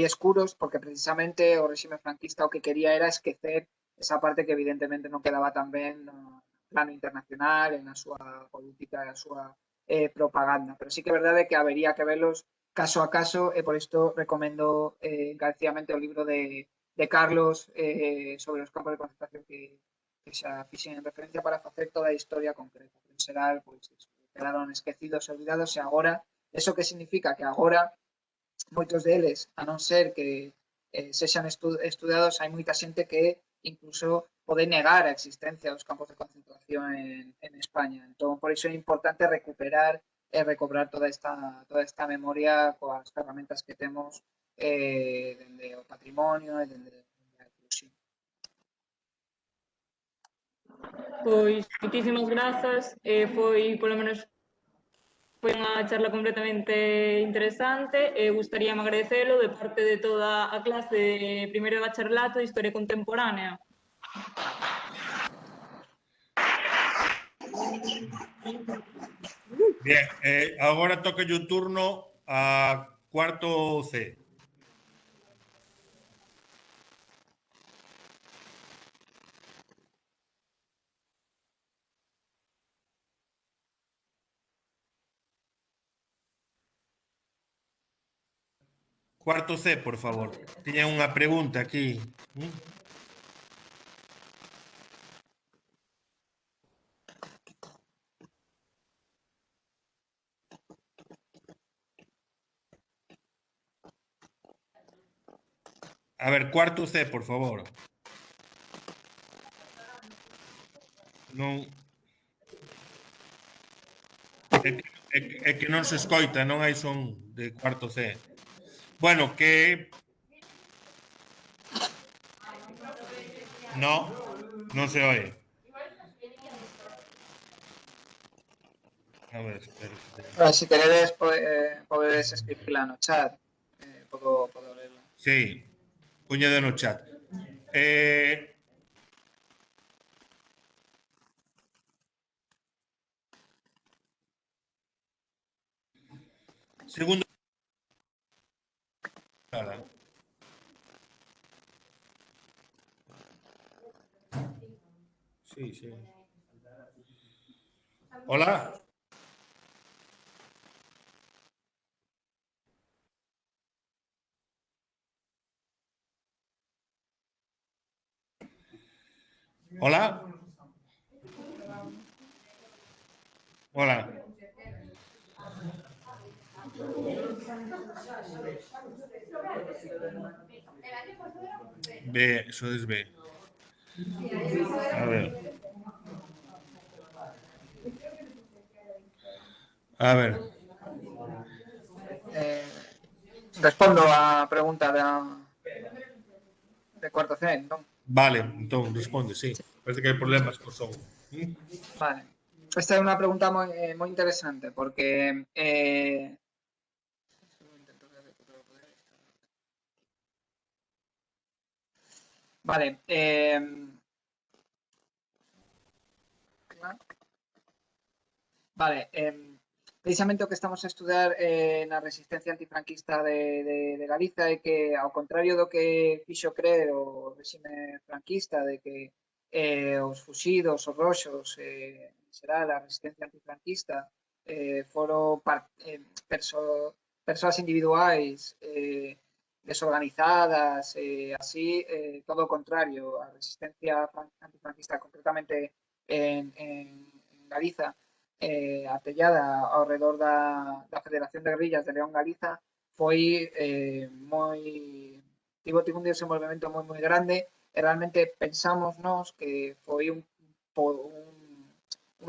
escuros, porque precisamente o réxime franquista o que quería era esquecer esa parte que evidentemente non quedaba tan ben no plano internacional, en a súa política, a súa propaganda. Pero sí que é verdade que habería que verlos caso a caso e por isto recomendo encarecidamente o libro de Carlos sobre os campos de concentración que xa fixen en referencia para facer toda a historia concreta. En xeral, pois, quedaron esquecidos e olvidados e agora, eso que significa que agora moitos deles, a non ser que sexan estudiados, hai moita xente que incluso pode negar a existencia dos campos de concentración en España. Entón, por iso é importante recuperar e recobrar toda esta memoria coas ferramentas que temos dende o patrimonio e dende a inclusión. Pois, moitísimas grazas. Foi, polo menos, foi unha charla completamente interesante e gustaríame agradecelo de parte de toda a clase de primeiro de bacharelato de Historia Contemporánea. Bien, agora toca o turno a cuarto C. Cuarto C, por favor. Tiña unha pregunta aquí. A ver, cuarto C, por favor. Non... É que non se escoita, non hai son de cuarto C. Bueno, que... Non se oye. A ver, espera. Se queredes, podedes escribirla no chat. Podo lerla. Sí, poñede no chat. Segundo. Sí, sí. Hola. Hola. Hola. B, eso es B. A ver. A ver. Respondo á pregunta de cuarto C, non? Vale, entón, responde, sí. Parece que hai problemas co son. Vale. Esta é unha pregunta moi interesante, porque vale, vale, precisamente o que estamos a estudar na resistencia antifranquista de Galiza é que, ao contrario do que fixo crer o réxime franquista de que os fuxidos, os roxos, será a resistencia antifranquista, foron persoas individuais desorganizadas, así, todo o contrario, a resistencia antifranquista, concretamente en Galiza, atellada ao redor da Federación de Guerrillas de León Galiza, foi tivo un desenvolvemento moi grande e realmente pensamos nós que foi un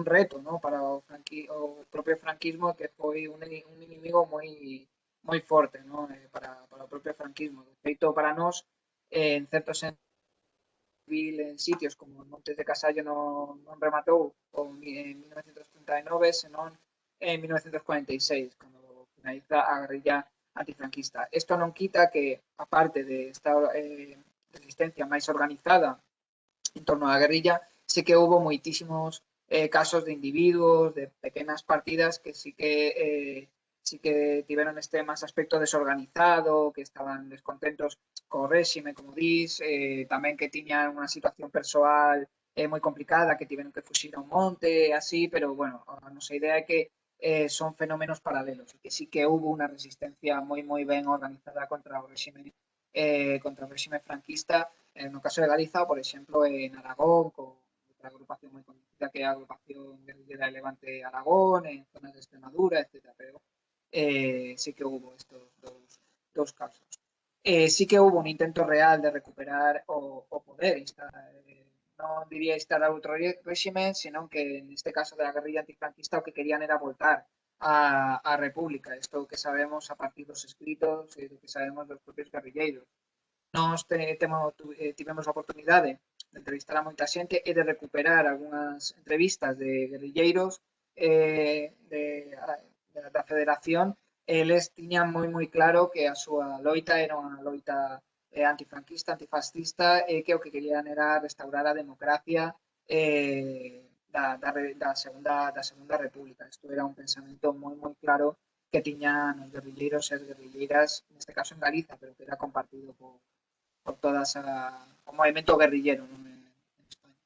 reto, ¿no?, para o propio franquismo, que foi un inimigo moi forte, ¿no?, para o propio franquismo. De feito, para nós, en certo sentido, en sitios como Montes de Casallo non rematou en 1939, senón en 1946, cando finaliza a guerrilla antifranquista. Isto non quita que, aparte de esta resistencia máis organizada en torno á guerrilla, sí que hubo moitísimos casos de individuos, de pequenas partidas que sí que tiveron este máis aspecto desorganizado, que estaban descontentos co réxime, como dis, tamén que tiñan unha situación persoal moi complicada, que tiveron que fuxir a un monte, así, pero, bueno, a nosa idea é que son fenómenos paralelos, e que sí que hubo unha resistencia moi ben organizada contra o réxime franquista, no caso de Galiza, por exemplo, en Aragón, con outra agrupación moi conocida que é a agrupación guerrillera de Levante Aragón, en zonas de Extremadura, etc. Pero sí que hubo estos dos casos. Sí que hubo un intento real de recuperar o poder non diría instalar outro réxime, senón que en este caso de la guerrilla antifranquista o que querían era voltar a república. Isto que sabemos a partir dos escritos e do que sabemos dos propios guerrilleiros. Nós tivemos a oportunidade de entrevistar a moita xente e de recuperar algunhas entrevistas de guerrilleiros da Federación. Eles tiñan moi claro que a súa loita era unha loita antifranquista, antifascista, e que o que querían era restaurar a democracia da Segunda República. Isto era un pensamento moi claro que tiñan os guerrilleiros e as guerrilleiras, neste caso en Galiza, pero que era compartido por todas o movimento guerrillero, ¿no?, en España.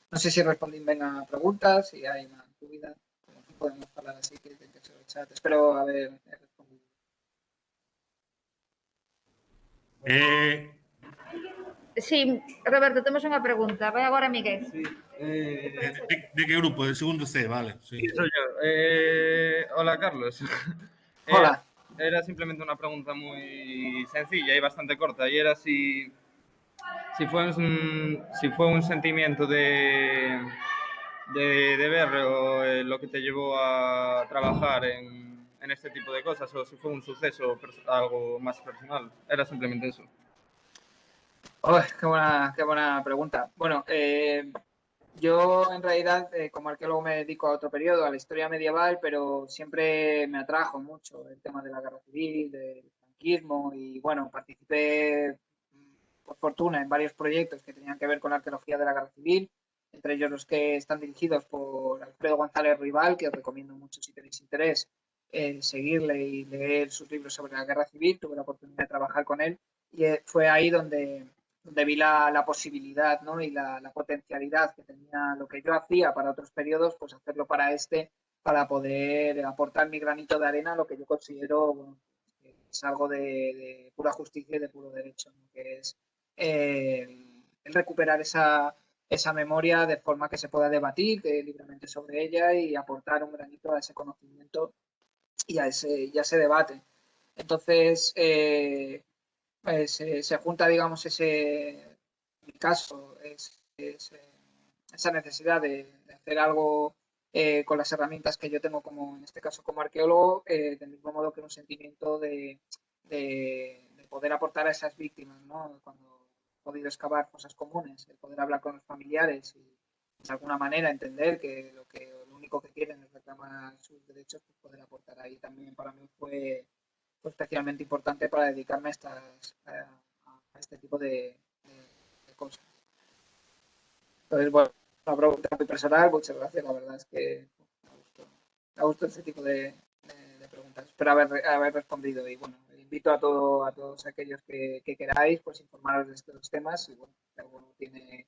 Non sei se respondín ben a preguntas, se hai máis dúbidas, podemos falar así, que ten que ser o chat. Espero haber respondido. Sí, Roberto, temos unha pregunta. Vai agora Miguel. Sí, ¿De qué grupo? De segundo C, vale. Sí. soy yo. Hola, Carlos. Hola. Era simplemente una pregunta muy sencilla y bastante corta. Y era si fue un sentimiento de ver lo que te llevó a trabajar en este tipo de cosas, o si fue un suceso, algo más personal. Era simplemente eso. Oh, qué buena pregunta. Bueno, yo en realidad como arqueólogo me dedico a otro periodo, a la historia medieval, pero siempre me atrajo mucho el tema de la guerra civil, del franquismo, y bueno, participé por fortuna en varios proyectos que tenían que ver con la arqueología de la guerra civil, entre ellos los que están dirigidos por Alfredo González Rival, que os recomiendo mucho si tenéis interés seguirle y leer sus libros sobre la guerra civil. Tuve la oportunidad de trabajar con él y fue ahí donde vi la posibilidad, ¿no?, y la potencialidad que tenía lo que yo hacía para otros periodos, pues hacerlo para poder aportar mi granito de arena a lo que yo considero, bueno, que es algo de pura justicia y de puro derecho, ¿no?, que es el recuperar esa memoria de forma que se pueda debatir libremente sobre ella y aportar un granito a ese conocimiento y a ese debate. Entonces, se junta, digamos, en mi caso, esa necesidad de hacer algo con las herramientas que yo tengo, como en este caso como arqueólogo, del mismo modo que un sentimiento de poder aportar a esas víctimas, ¿no?, cuando he podido excavar cosas comunes, el poder hablar con los familiares y de alguna manera entender que lo único que quieren es reclamar sus derechos, pues poder aportar ahí también para mí fue especialmente importante para dedicarme a este tipo de cosas. Entonces, bueno, una pregunta muy personal, muchas gracias. La verdad es que me gusta ese tipo de preguntas. Espero haber respondido, y bueno, invito a todos aquellos que queráis, pues informaros de estos temas, y bueno, si alguno tiene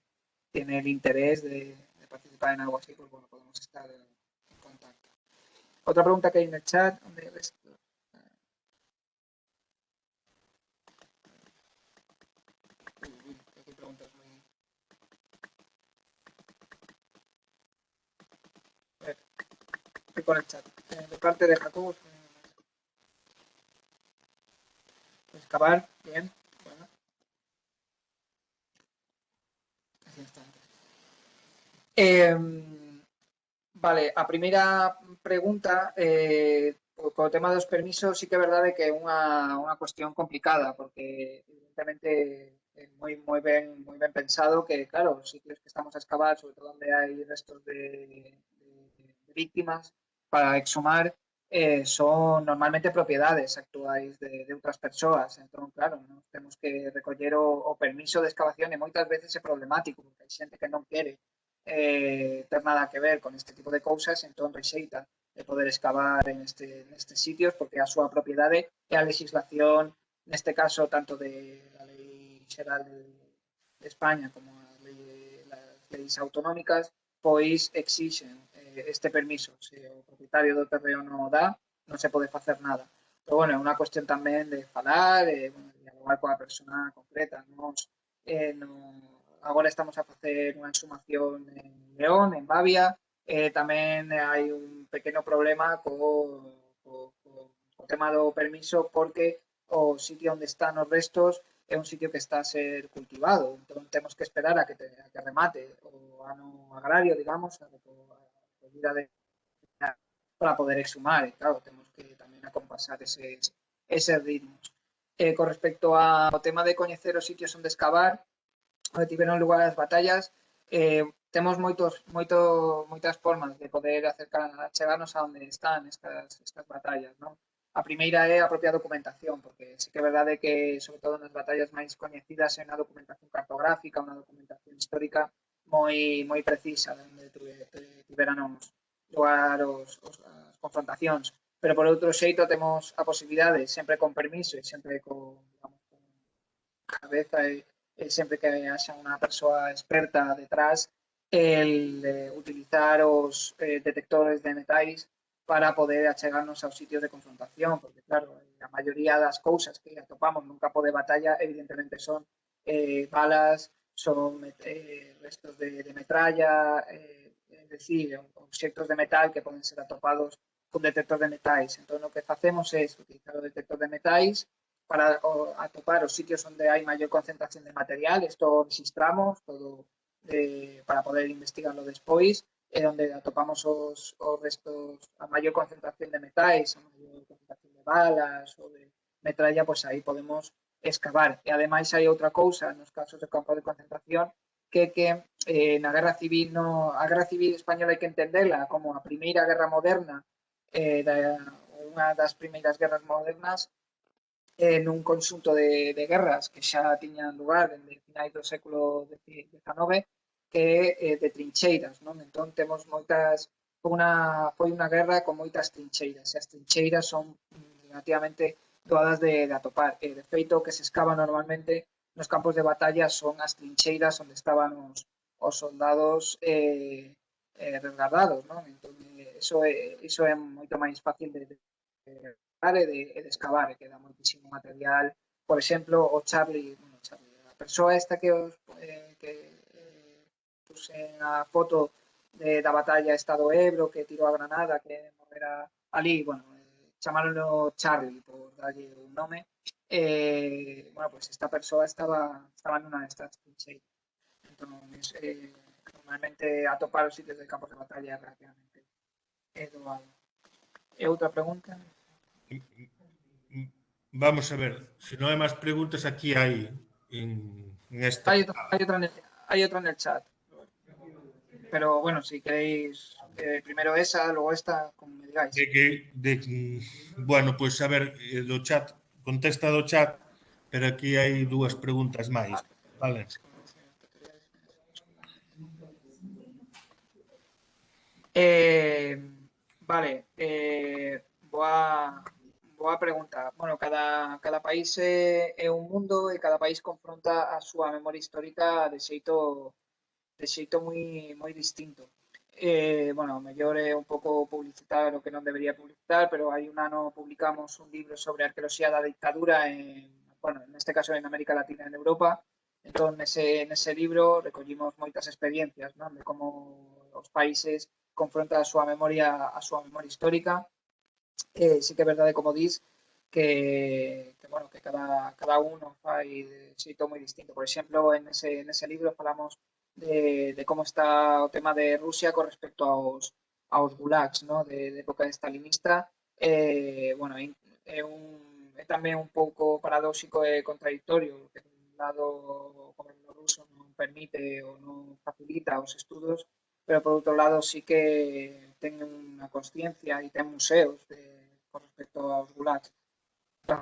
el interés de participar en algo así, pues bueno, podemos estar en contacto. Otra pregunta que hay en el chat, ¿dónde ves? Aquí preguntas muy... con el chat. De parte de Jacobo, excavar, bien, bueno. Así está. Vale, a primeira pregunta, co tema dos permisos, sí que é verdade que é unha cuestión complicada, porque evidentemente é moi ben pensado que, claro, os sitios que estamos a excavar, sobre todo onde hai restos de víctimas para exhumar, son normalmente propiedades actuais de outras persoas. Entón, claro, nos temos que recoller o permiso de excavación e moitas veces é problemático, porque hai xente que non quere ter nada que ver con este tipo de cousas, entón rexeita de poder excavar nestes sitios porque a súa propiedade e a legislación, neste caso, tanto de la Lei Xeral de España como as leis autonómicas, pois exixen este permiso. Se o propietario do terreno non o dá, non se pode facer nada. Pero, bueno, é unha cuestión tamén de falar, bueno, dialogar coa persona concreta. Nos, agora estamos a facer unha exhumación en León, en Bavia, tamén hai un pequeno problema co tema do permiso porque o sitio onde están os restos é un sitio que está a ser cultivado, entón temos que esperar a que remate o ano agrario, digamos, a recollida de para poder exhumar, e claro, temos que tamén acompasar eses ritmos. Con respecto ao tema de coñecer os sitios onde excavar, onde tiveron lugar as batallas, temos moitas formas de poder chegarnos a onde están estas batallas, non? A primeira é a propia documentación, porque sí que é verdade que, sobre todo nas batallas máis coñecidas, é unha documentación cartográfica, unha documentación histórica moi precisa, onde tiveran lugar as confrontacións. Pero, por outro xeito, temos a posibilidade, sempre con permiso e sempre con cabeza e sempre que haxa unha persoa experta detrás, el utilizar os detectores de metais para poder achegarnos aos sitios de confrontación, porque, claro, a maioría das cousas que atopamos nun campo de batalla, evidentemente, son balas, son restos de metralla, é dicir, obxectos de metal que poden ser atopados con detector de metais. Entón, o que facemos é utilizar o detector de metais para atopar os sitios onde hai maior concentración de material, isto registramos todo para poder investigarlo despois, e onde atopamos os restos, a maior concentración de metais, a maior concentración de balas ou de metralla, pois aí podemos excavar. E ademais hai outra cousa nos casos de campo de concentración que na Guerra Civil, a Guerra Civil española hai que entendela como a primeira guerra moderna, unha das primeiras guerras modernas, nun conxunto de guerras que xa tiñan lugar dende finais do século XIX, que é de trincheiras, non? Entón, temos foi unha guerra con moitas trincheiras, e as trincheiras son relativamente doadas de atopar. De feito, o que se excava normalmente nos campos de batalla son as trincheiras onde estaban os soldados resguardados, non? Entón, iso é moito máis fácil de de excavar, e queda moitísimo material. Por exemplo, o Charlie, a persoa esta que puse a foto da batalla esta do Ebro, que tirou a granada, que morrera ali, bueno, chamaronlo Charlie, por darlle un nome. Bueno, pues esta persoa estaba nunha destas trincheiras. Entón, normalmente atopar os sitios de campos de batalla é relativamente doado. E outra pregunta? Vamos a ver, se non hai máis preguntas, aquí hai en esta... Hai outra en el chat. Pero, bueno, si queréis primero esa, luego esta, como me digáis. Bueno, pois, a ver, do chat, contesta do chat, pero aquí hai dúas preguntas máis. Vale. Vale, boa pregunta. Bueno, cada país é un mundo e cada país confronta a súa memoria histórica de xeito moi distinto. Bueno, mellor é un pouco publicitar o que non debería publicitar, pero hai un ano publicamos un libro sobre arqueoloxía da dictadura neste caso en América Latina e en Europa. Entón, nese libro recollimos moitas experiencias, non? De como os países confronta a súa memoria histórica. Sí que é verdade, como dis, que bueno, que cada uno fai de xeito moi distinto. Por exemplo, en ese libro falamos de como está o tema de Rusia con respecto aos gulags, ¿no? de época stalinista. Bueno, é tamén un pouco paradóxico e contradictorio, que por un lado o goberno ruso non permite ou non facilita os estudos, pero por outro lado sí que ten unha consciencia e ten museos con respecto aos gulags.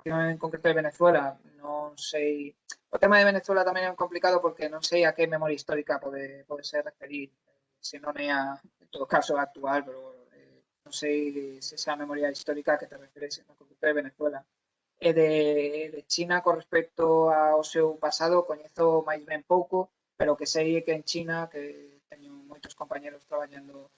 En concreto de Venezuela, non sei... O tema de Venezuela tamén é complicado porque non sei a que memoria histórica pode ser referir, se non é en todo caso, actual, pero non sei se esa memoria histórica que te refieres en concreto de Venezuela. E de China, con respecto ao seu pasado, coñezo máis ben pouco, pero que sei que en China, que teño moitos compañeros traballando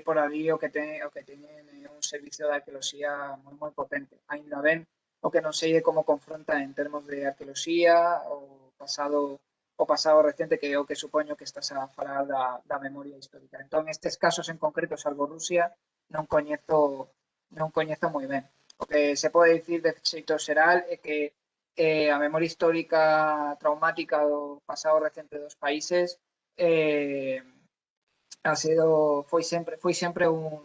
por ali, o que teñen un servicio de arqueoloxía moi potente. Ainda ben, o que non sei é como confronta en termos de arqueoloxía o pasado recente, que é o que supoño que estás a falar da memoria histórica. Entón, estes casos en concreto, salvo Rusia, non coñezo moi ben. O que se pode dicir de xeito xeral é que a memoria histórica traumática do pasado recente dos países foi sempre un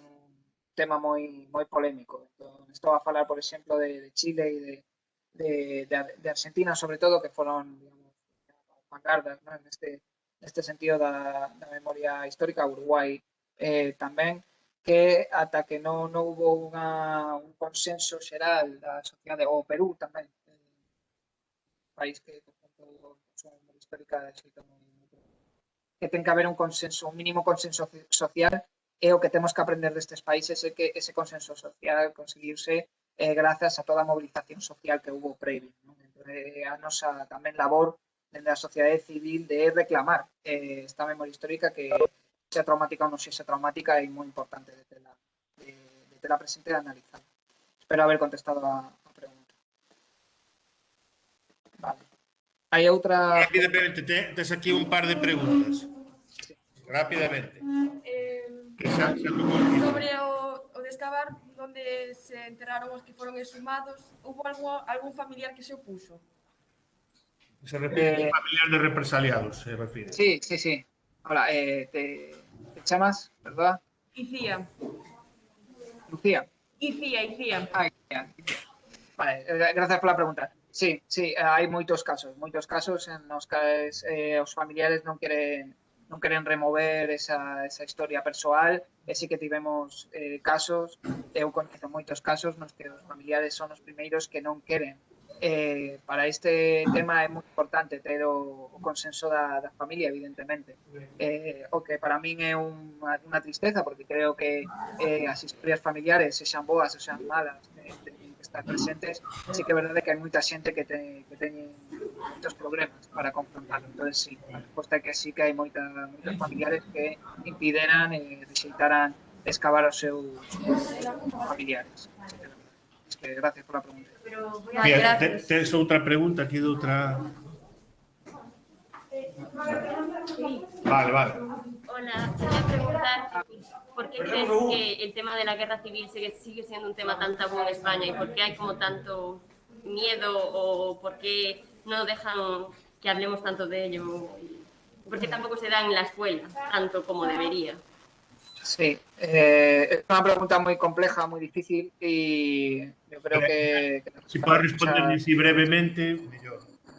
tema moi polémico. Entón, estou a falar, por exemplo, de Chile e de Argentina, sobre todo, que foron, digamos, vanguardas, ¿no? neste sentido da memoria histórica. Uruguai tamén, que ata que non houve un consenso xeral da sociedade, o Perú tamén, país que confrontou a súa memoria histórica de xeito que ten que haber un mínimo consenso social, e o que temos que aprender destes países é que ese consenso social conseguirse grazas a toda a movilización social que houve previo, ¿no? A nosa tamén labor dende a sociedade civil de reclamar esta memoria histórica, que sea traumática ou non sea traumática, é moi importante de tela presente e de analizar. Espero haber contestado a pregunta. Vale. Hai outra... Rápidamente, tes aquí un par de preguntas. Sí. Rápidamente. Sobre o de excavar onde se enterraron os que foron exhumados, houve algún familiar que se opuso? Se refire a familiar de represaliados, se refire. Sí. Hola, te chamas, verdad? Icía. Lucía. Icía. Vale, gracias pola pregunta. Sí, hai moitos casos en os que os familiares non queren remover esa historia persoal, e sí que tivemos casos, eu coñezo moitos casos nos que os familiares son os primeiros que non queren. Para este tema é moi importante ter o consenso da familia, evidentemente. O que para min é unha tristeza, porque creo que as historias familiares, sexan boas ou sexan malas, teñen que estar presentes. Sí que é verdade que hai moita xente que teñen moitos problemas para confrontarlo. Entón, sí, a resposta é que sí que hai moitos familiares que impideran e rexeitaran excavar os seus familiares. Gracias por la pregunta. Bien, tens outra pregunta aquí de outra... Vale. Hola, quería preguntar por qué crees que el tema de la guerra civil sigue siendo un tema tan tabú en España, y por qué hay como tanto miedo, o por qué no dejan que hablemos tanto de ello, y por qué tampoco se da en la escuela tanto como debería. Sí, es una pregunta muy compleja, muy difícil, y yo creo que si puedes responder así brevemente.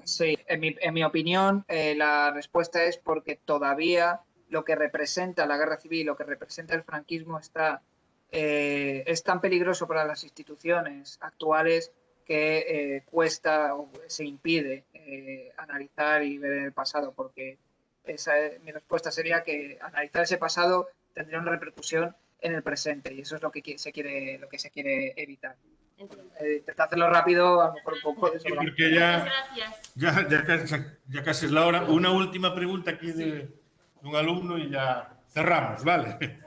Sí, en mi opinión, la respuesta es porque todavía lo que representa la guerra civil, lo que representa el franquismo es tan peligroso para las instituciones actuales que cuesta o se impide analizar y ver el pasado, porque mi respuesta sería que analizar ese pasado tendría una repercusión en el presente, y eso es lo que se quiere evitar. Intentar hacerlo rápido, a lo mejor un poco de sobra. Porque ya casi es la hora. Una última pregunta aquí de un alumno y ya cerramos, ¿vale?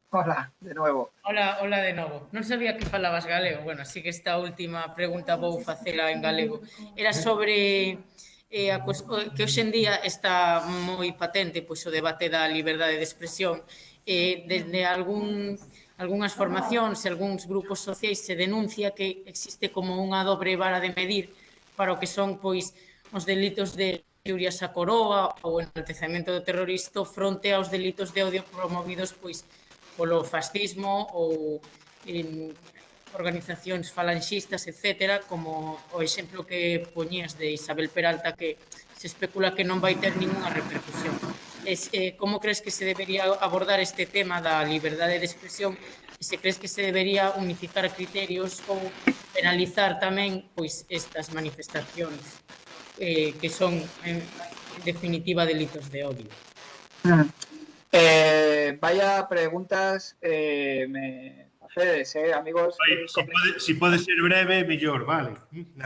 Hola, de novo. Hola de novo. Non sabía que falabas galego. Bueno, así que esta última pregunta vou facela en galego. Era sobre que hoxe en día está moi patente pois, o debate da liberdade de expresión. Desde algunhas formacións e algúns grupos sociais se denuncia que existe como unha dobre vara de medir para o que son pois os delitos de injurias a coroa ou enaltecemento do terrorista fronte aos delitos de odio promovidos pois polo fascismo ou organizacións falanxistas, etc., como o exemplo que poñías de Isabel Peralta, que se especula que non vai ter ninguna repercusión. Como crees que se debería abordar este tema da liberdade de expresión e se crees que se debería unificar criterios ou penalizar tamén pois estas manifestacións que son, en definitiva, delitos de odio? Vaya preguntas me hacedes, amigos. Si pode ser breve, mellor, vale.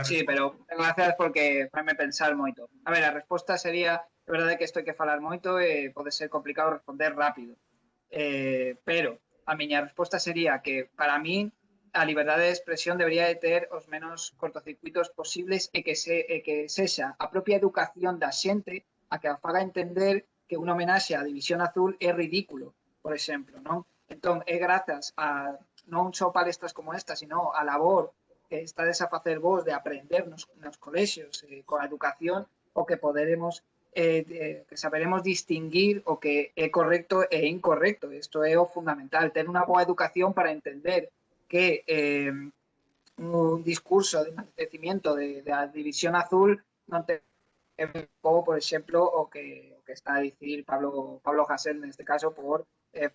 Sí, pero gracias porque faime pensar moito. A ver, a resposta sería, é verdade que isto hai que falar moito e pode ser complicado responder rápido. Pero a miña resposta sería que, para mí, a liberdade de expresión debería de ter os menos cortocircuitos posibles e que sexa a propia educación da xente a que a faga entender que unha homenaxe á División Azul é ridículo, por exemplo, non? Entón, é grazas a non só palestras como esta, sino a labor que estades a facer vos de aprender nos colexios coa educación o que poderemos que saberemos distinguir o que é correcto e incorrecto. Isto é o fundamental, ter unha boa educación para entender que un discurso de enaltecimiento da División Azul non ten como, por exemplo, o que está a dicir Pablo Hasél neste caso por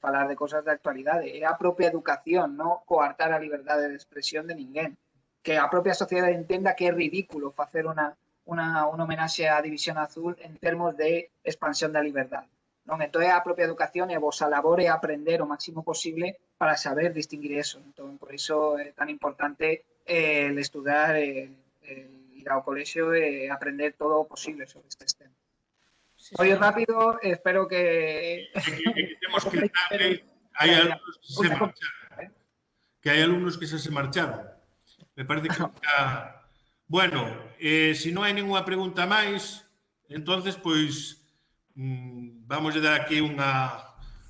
falar de cosas de actualidade. É a propia educación, non coartar a liberdade de expresión de ninguén. Que a propia sociedade entenda que é ridículo facer unha homenaxe á División Azul en termos de expansión da liberdade. Non? Entón, a propia educación e a vosa labor é aprender o máximo posible para saber distinguir eso. Entón, por iso é tan importante el estudar, ir ao colexio e aprender todo o posible sobre estes temas. Oye, rápido, espero que... Temos que hai alumnos que se marcharon. Que hai alumnos que se marcharon. Me parece que... Bueno, se non hai ninguna pregunta máis, entonces, pois, vamos a dar aquí unha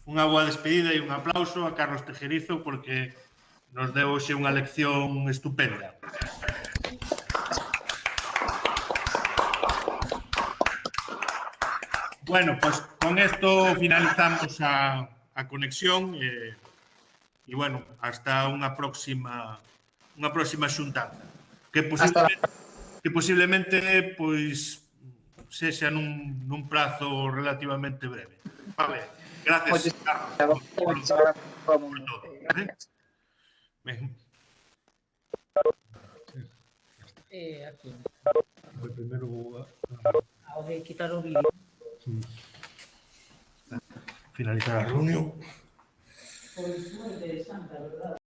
boa despedida e un aplauso a Carlos Tejerizo porque nos deu hoxe unha lección estupenda. Bueno, pues con esto finalizamos a conexión y bueno, hasta unha próxima xuntanza que posiblemente pois sexa nun prazo relativamente breve. Vale, gracias, Carlos, por todo. Aquí. Primeiro vou Ao de quitar o vídeo. Finalizar a reunión. Pois moi interesante, a verdade.